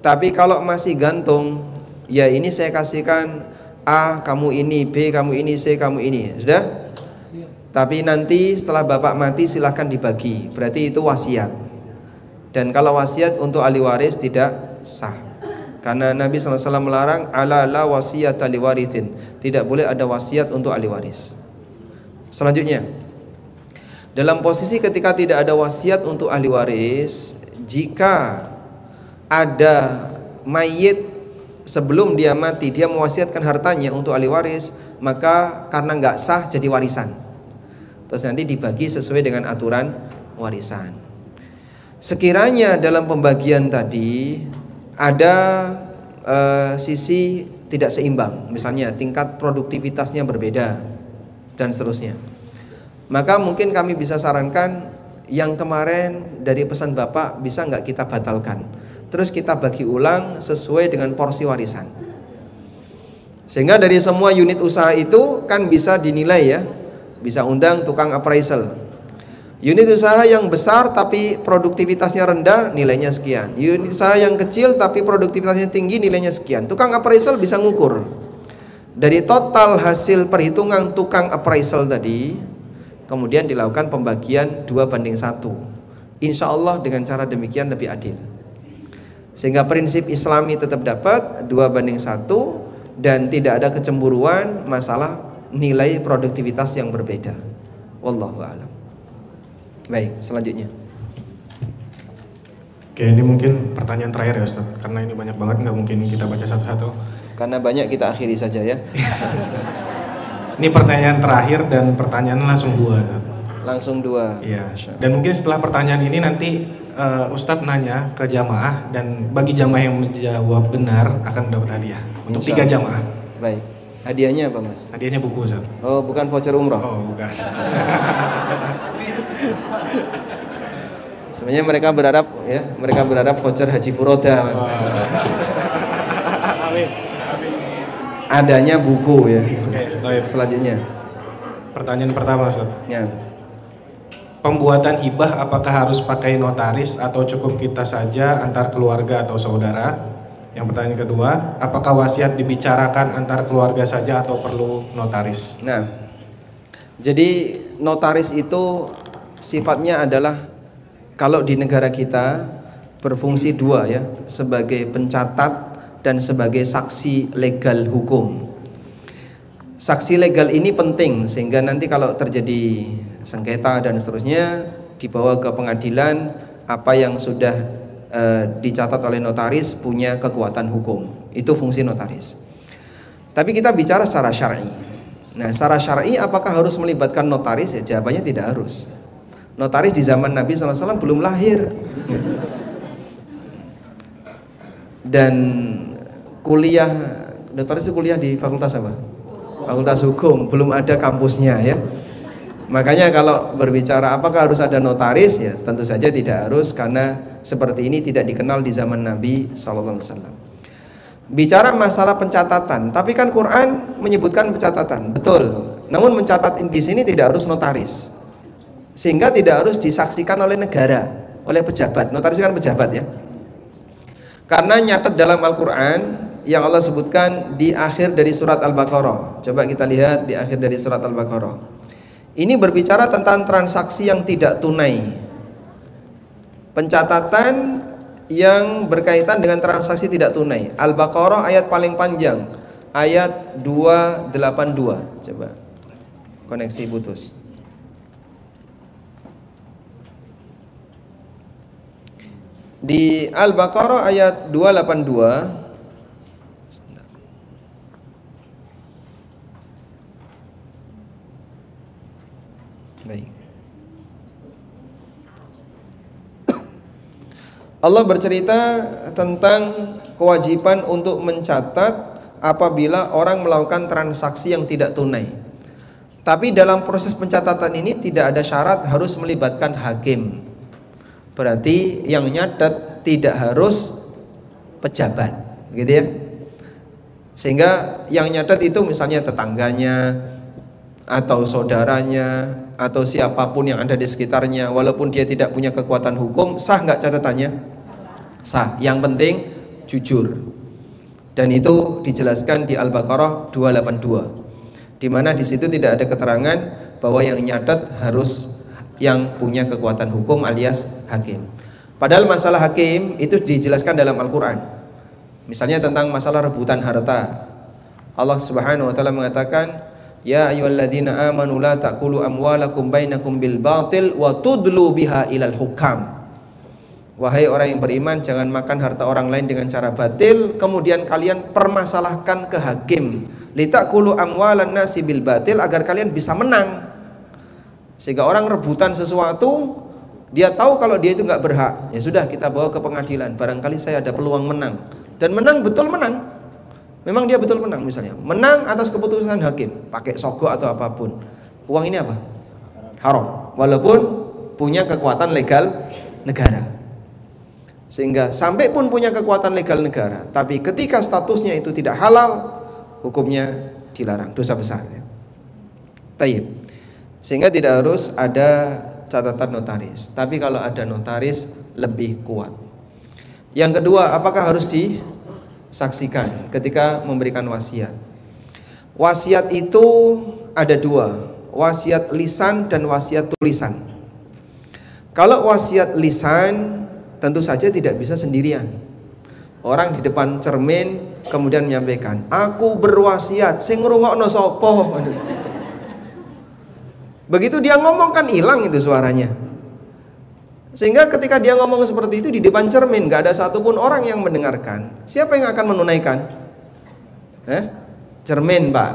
Tapi kalau masih gantung, ya ini saya kasihkan A, kamu ini, B, kamu ini, C, kamu ini. Sudah? Tapi nanti setelah bapak mati silahkan dibagi. Berarti itu wasiat. Dan kalau wasiat untuk ahli waris tidak sah. Karena Nabi SAW melarang ala la wasiyata liwarithin. Tidak boleh ada wasiat untuk ahli waris. Selanjutnya, dalam posisi ketika tidak ada wasiat untuk ahli waris, jika ada mayit sebelum dia mati, dia mewasiatkan hartanya untuk ahli waris, maka karena nggak sah jadi warisan. Terus nanti dibagi sesuai dengan aturan warisan. Sekiranya dalam pembagian tadi ada sisi tidak seimbang, misalnya tingkat produktivitasnya berbeda dan seterusnya, maka mungkin kami bisa sarankan yang kemarin dari pesan bapak bisa nggak kita batalkan, terus kita bagi ulang sesuai dengan porsi warisan, sehingga dari semua unit usaha itu kan bisa dinilai ya, bisa undang tukang appraisal. Unit usaha yang besar tapi produktivitasnya rendah, nilainya sekian. Unit usaha yang kecil tapi produktivitasnya tinggi, nilainya sekian. Tukang appraisal bisa ngukur. Dari total hasil perhitungan tukang appraisal tadi, kemudian dilakukan pembagian 2:1. Insya Allah dengan cara demikian lebih adil. Sehingga prinsip Islami tetap dapat 2:1 dan tidak ada kecemburuan masalah nilai produktivitas yang berbeda. Wallahu a'lam. Baik, selanjutnya. Oke, ini mungkin pertanyaan terakhir ya Ustaz, karena ini banyak banget, nggak mungkin kita baca satu-satu. Karena banyak kita akhiri saja ya. Ini pertanyaan terakhir dan pertanyaan langsung 2 Ustaz. Langsung 2. Iya. Dan mungkin setelah pertanyaan ini nanti Ustadz nanya ke jamaah, dan bagi jamaah yang menjawab benar akan dapat hadiah untuk 3 jamaah. Baik. Hadiahnya apa Mas? Hadiahnya buku Ustaz. Oh, bukan voucher umroh. Oh, bukan. Sebenarnya mereka berharap voucher haji furoda Mas. Amin. Adanya buku ya. Oke, baik. Selanjutnya. Pertanyaan pertama Ustaz. Ya. Pembuatan hibah apakah harus pakai notaris atau cukup kita saja antar keluarga atau saudara? Yang pertanyaan kedua, apakah wasiat dibicarakan antar keluarga saja atau perlu notaris? Nah, jadi notaris itu sifatnya adalah, kalau di negara kita berfungsi 2 ya, sebagai pencatat dan sebagai saksi legal hukum. Saksi legal ini penting sehingga nanti kalau terjadi sengketa dan seterusnya dibawa ke pengadilan, apa yang sudah dicatat oleh notaris punya kekuatan hukum. Itu fungsi notaris. Tapi kita bicara secara syar'i. Nah, secara syar'i apakah harus melibatkan notaris? Ya, jawabannya tidak harus. Notaris di zaman Nabi SAW belum lahir. Dan kuliah, notaris itu kuliah di fakultas apa? Fakultas Hukum, belum ada kampusnya ya. Makanya kalau berbicara apakah harus ada notaris, ya tentu saja tidak harus, karena seperti ini tidak dikenal di zaman Nabi SAW. Bicara masalah pencatatan, tapi kan Quran menyebutkan pencatatan, betul. Namun mencatat di sini tidak harus notaris, sehingga tidak harus disaksikan oleh negara, oleh pejabat. Notaris kan pejabat ya. Karena nyatat dalam Al-Quran yang Allah sebutkan di akhir dari surat Al-Baqarah. Coba kita lihat di akhir dari surat Al-Baqarah. Ini berbicara tentang transaksi yang tidak tunai. Pencatatan yang berkaitan dengan transaksi tidak tunai. Al-Baqarah ayat paling panjang, ayat 282. Coba koneksi putus. Di Al-Baqarah ayat 282. Baik. Allah bercerita tentang kewajiban untuk mencatat apabila orang melakukan transaksi yang tidak tunai. Tapi dalam proses pencatatan ini tidak ada syarat harus melibatkan hakim. Berarti yang nyatet tidak harus pejabat, gitu ya. Sehingga yang nyatet itu misalnya tetangganya atau saudaranya atau siapapun yang ada di sekitarnya, walaupun dia tidak punya kekuatan hukum, sah nggak catatannya? Sah. Yang penting jujur. Dan itu dijelaskan di Al-Baqarah 282, di mana di situ tidak ada keterangan bahwa yang nyatet harus yang punya kekuatan hukum alias hakim. Padahal masalah hakim itu dijelaskan dalam Al-Quran. Misalnya tentang masalah rebutan harta, Allah Subhanahu wa taala mengatakan, ya ayyuhalladzina amanu la ta'kulu amwalakum bainakum bil batil wa tudlu biha ilal hukam. Wahai orang yang beriman, jangan makan harta orang lain dengan cara batil, kemudian kalian permasalahkan ke hakim. Li ta'kulu amwalan nasi bil batil, agar kalian bisa menang. Sehingga orang rebutan sesuatu, dia tahu kalau dia itu nggak berhak, ya sudah kita bawa ke pengadilan, barangkali saya ada peluang menang. Dan menang, betul menang. Memang dia betul menang, misalnya menang atas keputusan hakim, pakai sogok atau apapun. Uang ini apa? Haram, walaupun punya kekuatan legal negara. Sehingga sampai pun punya kekuatan legal negara, tapi ketika statusnya itu tidak halal, hukumnya dilarang, dosa besar. Taib. Sehingga tidak harus ada catatan notaris. Tapi kalau ada notaris lebih kuat. Yang kedua, apakah harus disaksikan ketika memberikan wasiat? Wasiat itu ada dua, wasiat lisan dan wasiat tulisan. Kalau wasiat lisan tentu saja tidak bisa sendirian. Orang di depan cermin kemudian menyampaikan, aku berwasiat, sing ngrungokno sapa? Begitu dia ngomong kan hilang itu suaranya. Sehingga ketika dia ngomong seperti itu di depan cermin, gak ada satupun orang yang mendengarkan. Siapa yang akan menunaikan? Cermin, Pak.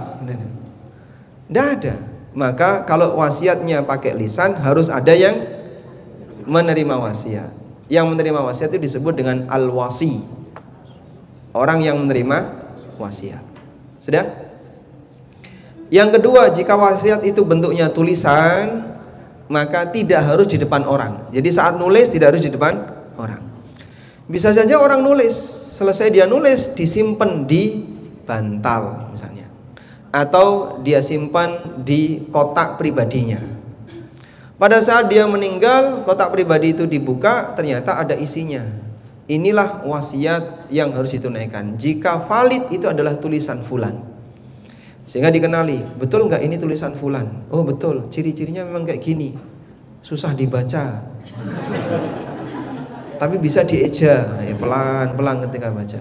Tidak ada. Maka kalau wasiatnya pakai lisan, harus ada yang menerima wasiat. Yang menerima wasiat itu disebut dengan al-wasi. Orang yang menerima wasiat. Sudah? Yang kedua, jika wasiat itu bentuknya tulisan, maka tidak harus di depan orang. Jadi saat nulis tidak harus di depan orang. Bisa saja orang nulis, selesai dia nulis disimpan di bantal misalnya, atau dia simpan di kotak pribadinya. Pada saat dia meninggal, kotak pribadi itu dibuka, ternyata ada isinya. Inilah wasiat yang harus ditunaikan. Jika valid itu adalah tulisan fulan, sehingga dikenali, betul nggak ini tulisan fulan? Oh betul, ciri-cirinya memang kayak gini, susah dibaca, tapi bisa dieja, pelan-pelan ketika baca.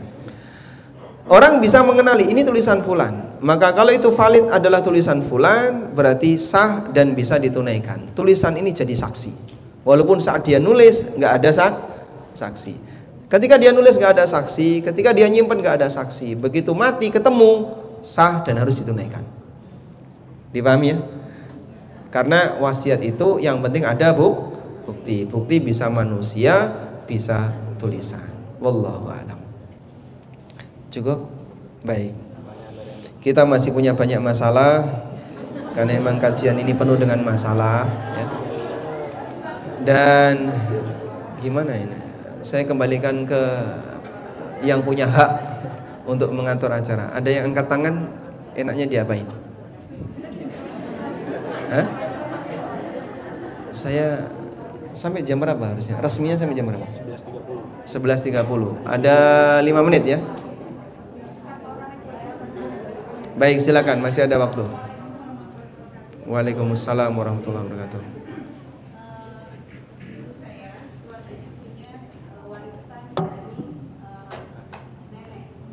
Orang bisa mengenali ini tulisan fulan. Maka kalau itu valid adalah tulisan fulan, berarti sah dan bisa ditunaikan. Tulisan ini jadi saksi. Walaupun saat dia nulis nggak ada saksi. Ketika dia nulis nggak ada saksi, ketika dia nyimpen nggak ada saksi. Begitu mati ketemu, sah dan harus ditunaikan. Dipahami ya? Karena wasiat itu yang penting ada bukti. Bukti bisa manusia, bisa tulisan. Wallahu a'lam. Cukup? Baik. Kita masih punya banyak masalah, karena memang kajian ini penuh dengan masalah ya. Dan gimana ini? Saya kembalikan ke yang punya hak untuk mengatur acara. Ada yang angkat tangan, enaknya diapain? Saya sampai jam berapa harusnya? Resminya sampai jam berapa? 11.30. Ada 5 menit ya. Baik, silakan, masih ada waktu. Waalaikumsalam warahmatullahi wabarakatuh.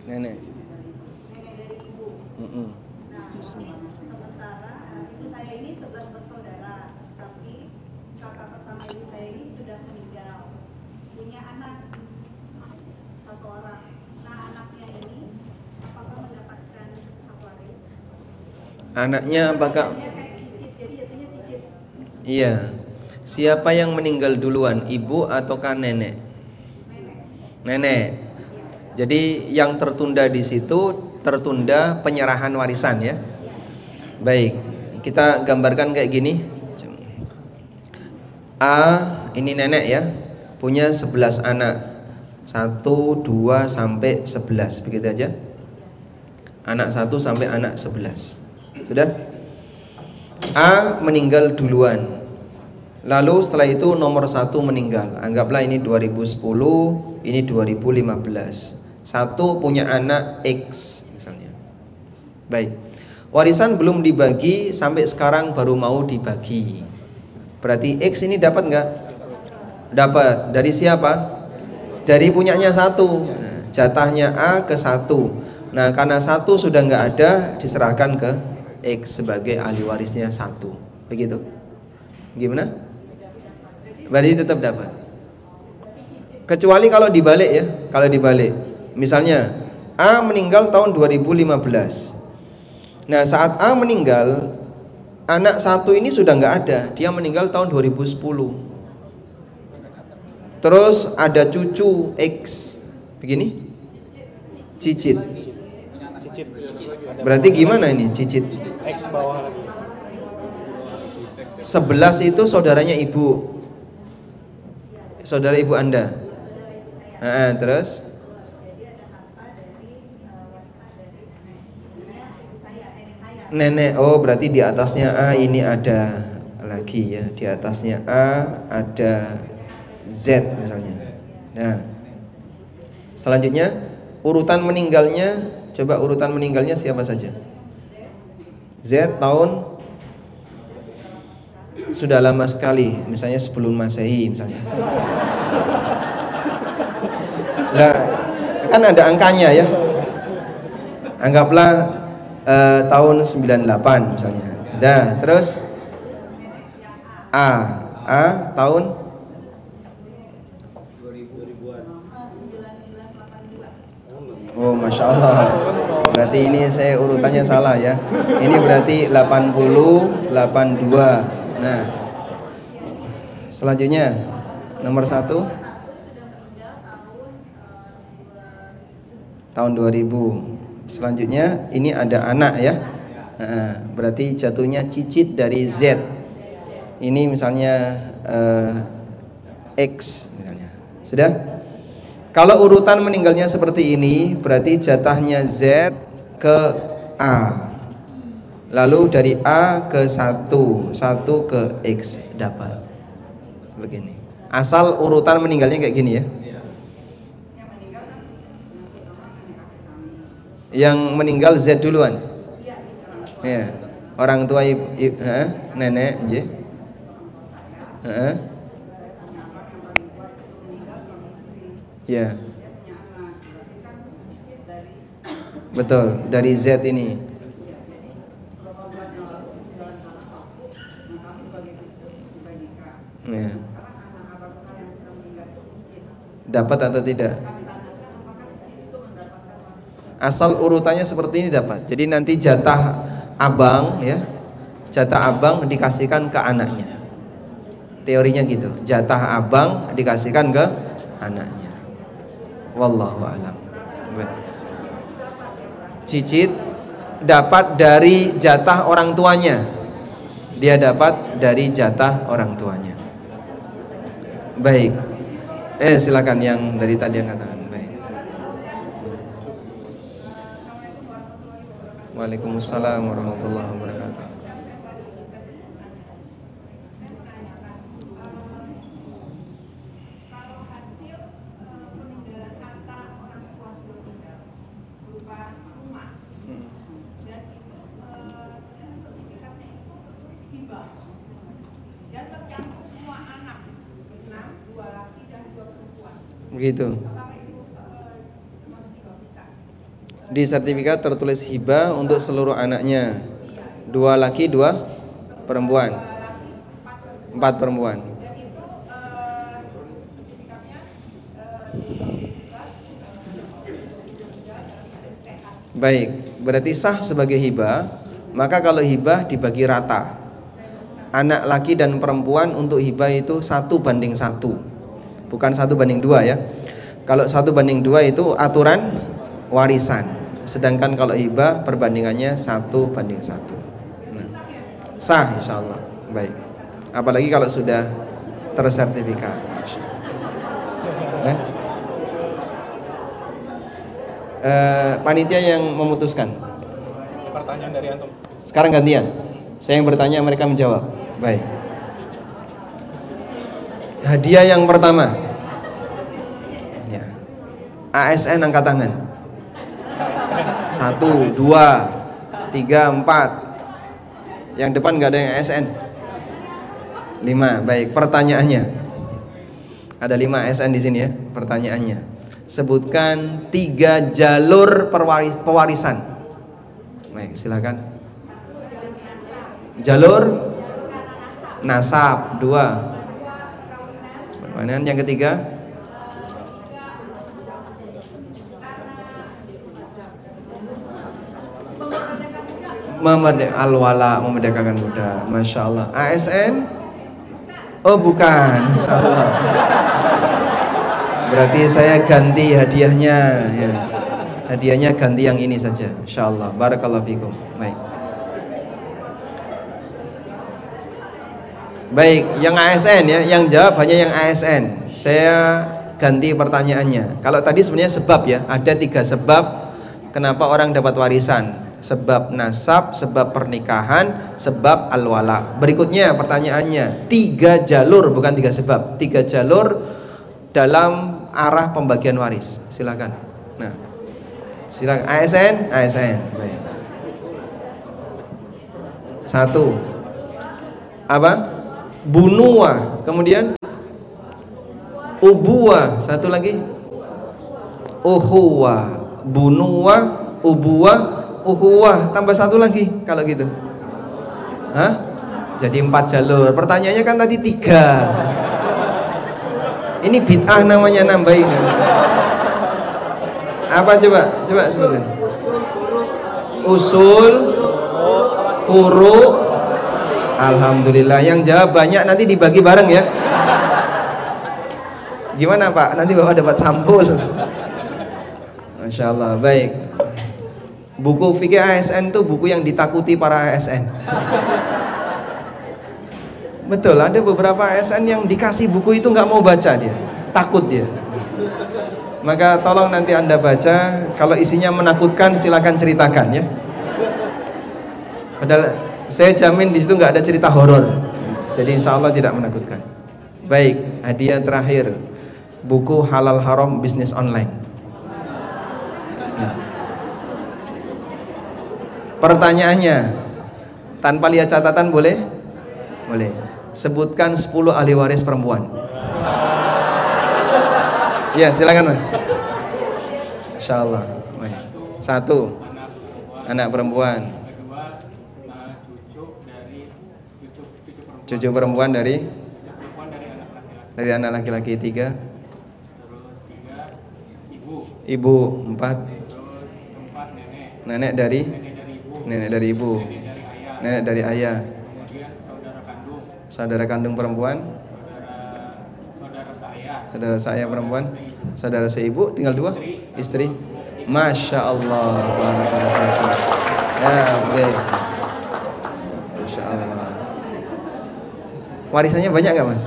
Nenek dari ibu. Nah, sementara ibu saya ini 11 bersaudara, tapi kakak pertama ibu saya ini sudah meninggal, punya anak 1 orang. Nah, anaknya ini apakah mendapatkan hak waris? Anaknya apakah? Jadi jatuhnya cicit. Iya. Siapa yang meninggal duluan, ibu ataukah nenek? Nenek. Jadi yang tertunda di situ tertunda penyerahan warisan ya. Baik, kita gambarkan kayak gini. A ini nenek ya, punya 11 anak. 1, 2 sampai 11 begitu aja. Anak 1 sampai anak 11. Sudah? A meninggal duluan. Lalu setelah itu nomor 1 meninggal. Anggaplah ini 2010, ini 2015. 1 punya anak X misalnya. Baik. Warisan belum dibagi sampai sekarang baru mau dibagi. Berarti X ini dapat enggak? Dapat. Dari siapa? Dari punyanya 1. Nah, jatahnya A ke 1. Nah, karena 1 sudah enggak ada, diserahkan ke X sebagai ahli warisnya 1. Begitu? Gimana? Berarti tetap dapat. Kecuali kalau dibalik ya. Kalau dibalik, misalnya A meninggal tahun 2015. Nah, saat A meninggal, anak 1 ini sudah nggak ada. Dia meninggal tahun 2010. Terus ada cucu X. Begini? Cicit. Berarti gimana ini cicit? X bawah. 11 itu saudaranya ibu. Saudara ibu Anda. Terus nenek. Oh, berarti di atasnya A ini ada lagi ya. Di atasnya A ada Z misalnya. Nah, selanjutnya urutan meninggalnya, coba urutan meninggalnya siapa saja? Z tahun sudah lama sekali, misalnya sebelum Masehi misalnya. Nah, kan ada angkanya ya. Anggaplah tahun 98 misalnya. Dah, terus A tahun 2000-an. Oh, Masya Allah. Berarti ini saya urutannya salah ya. Ini berarti 80, 82. Nah, selanjutnya nomor 1 tahun 2000. Selanjutnya ini ada anak ya. Nah, berarti jatuhnya cicit dari Z. Ini misalnya X misalnya. Sudah? Kalau urutan meninggalnya seperti ini, berarti jatahnya Z ke A. Lalu dari A ke 1 ke X dapat. Begini. Asal urutan meninggalnya kayak gini ya. Yang meninggal Z duluan. Ya. Orang tua nenek, nggih. Ya. Betul, dari Z ini. Ya. Dapat atau tidak? Asal urutannya seperti ini dapat. Jadi nanti jatah abang ya, jatah abang dikasihkan ke anaknya. Teorinya gitu. Jatah abang dikasihkan ke anaknya. Wallahu a'lam. Cicit dapat dari jatah orang tuanya. Dia dapat dari jatah orang tuanya. Baik. Silakan yang dari tadi yang katakan. Baik. Waalaikumsalam warahmatullahi wabarakatuh. Kalau hasil peninggalan harta orang tua sudah meninggal berupa rumah, dan itu sertifikatnya itu tertulis hibah dan tercantum semua anak 6, 2 laki dan 2 perempuan. Begitu. Apakah itu termasuk hibah bisa? Di sertifikat tertulis hibah untuk seluruh anaknya. 2 laki, 2 perempuan. 4 perempuan. Dan itu sertifikatnya Baik, berarti sah sebagai hibah. Maka kalau hibah dibagi rata. Anak laki dan perempuan untuk hibah itu 1:1. Bukan 1:2 ya. Kalau 1:2 itu aturan warisan. Sedangkan kalau hibah perbandingannya 1:1. Nah, sah insyaallah. Baik. Apalagi kalau sudah tersertifikat. Panitia yang memutuskan. Pertanyaan dari antum. Sekarang gantian. Saya yang bertanya, mereka menjawab. Baik. Hadiah yang pertama. Ya. ASN angkat tangan. 1, 2, 3, 4. Yang depan nggak ada yang ASN. 5. Baik. Pertanyaannya. Ada 5 ASN di sini ya. Pertanyaannya. Sebutkan 3 jalur pewarisan. Baik, silakan. Jalur nasab 2. Pertanyaan yang ketiga. Al-wala, memerdekakan budak. Masya Allah. ASN? Oh bukan. Masya Allah. Berarti saya ganti hadiahnya ya. Hadiahnya ganti yang ini saja. Insyaallah. Barakallahu fikum. Baik. Baik, yang ASN ya, yang jawab hanya yang ASN. Saya ganti pertanyaannya. Kalau tadi sebenarnya sebab ya, ada 3 sebab kenapa orang dapat warisan. sebab nasab, sebab pernikahan, sebab al-wala. Berikutnya pertanyaannya, 3 jalur, bukan 3 sebab, 3 jalur dalam arah pembagian waris. Silakan. Nah, silakan. ASN. Baik. 1. Apa? Bunuwa. Kemudian ubuwa. Satu lagi. Ukhuwa. Bunuwa, ubuwa, ukhuwah. Tambah 1 lagi kalau gitu. Hah? Jadi 4 jalur. Pertanyaannya kan tadi 3. Ini bid'ah namanya, nambahin. Apa coba sebutin. Usul, furu. Alhamdulillah, yang jawab banyak, nanti dibagi bareng ya. Gimana Pak? Nanti Bapak dapat sampul. Masya Allah, baik. Buku fikih ASN itu buku yang ditakuti para ASN. Betul, ada beberapa ASN yang dikasih buku itu nggak mau baca dia, takut dia. Maka tolong nanti Anda baca, kalau isinya menakutkan silakan ceritakan ya. Padahal saya jamin di situ nggak ada cerita horor, jadi insya Allah tidak menakutkan. Baik, hadiah terakhir, buku Halal Haram Bisnis Online. Nah, pertanyaannya tanpa lihat catatan boleh? Boleh. Sebutkan 10 ahli waris perempuan. Ya, silakan Mas. Insyaallah. 1, anak perempuan. Cucu perempuan dari anak laki-laki. 3, ibu. 4, nenek dari ibu. Nenek dari ayah. Saudara kandung perempuan. Saudara saya perempuan. Saudara seibu, tinggal 2, istri. Masya Allah. Ya, boleh. Masya Allah. Warisannya banyak nggak Mas?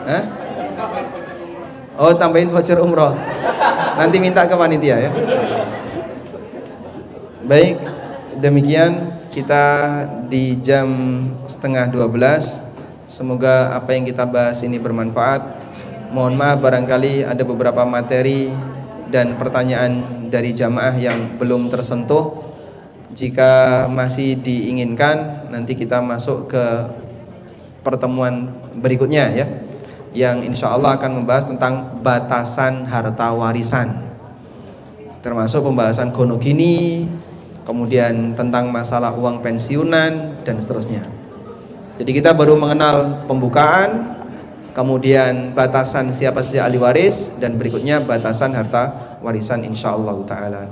Hah? Oh, tambahin voucher umroh. Nanti minta ke panitia ya. Baik, demikian kita di jam 11:30. Semoga apa yang kita bahas ini bermanfaat. Mohon maaf barangkali ada beberapa materi dan pertanyaan dari jamaah yang belum tersentuh. Jika masih diinginkan, nanti kita masuk ke pertemuan berikutnya ya, yang insya Allah akan membahas tentang batasan harta warisan, termasuk pembahasan gonogini, kemudian tentang masalah uang pensiunan dan seterusnya. Jadi kita baru mengenal pembukaan, kemudian batasan siapa saja ahli waris, dan berikutnya batasan harta warisan insyaallah taala.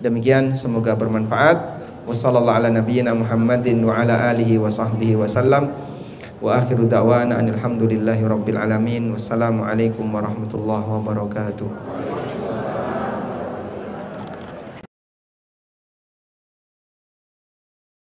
Demikian, semoga bermanfaat. Wassallallahu ala nabiyyina Muhammadin wa ala alihi wa sahbihi wasallam. Wa akhiru da'wana alhamdulillahi rabbil alamin. Wassalamualaikum warahmatullahi wabarakatuh.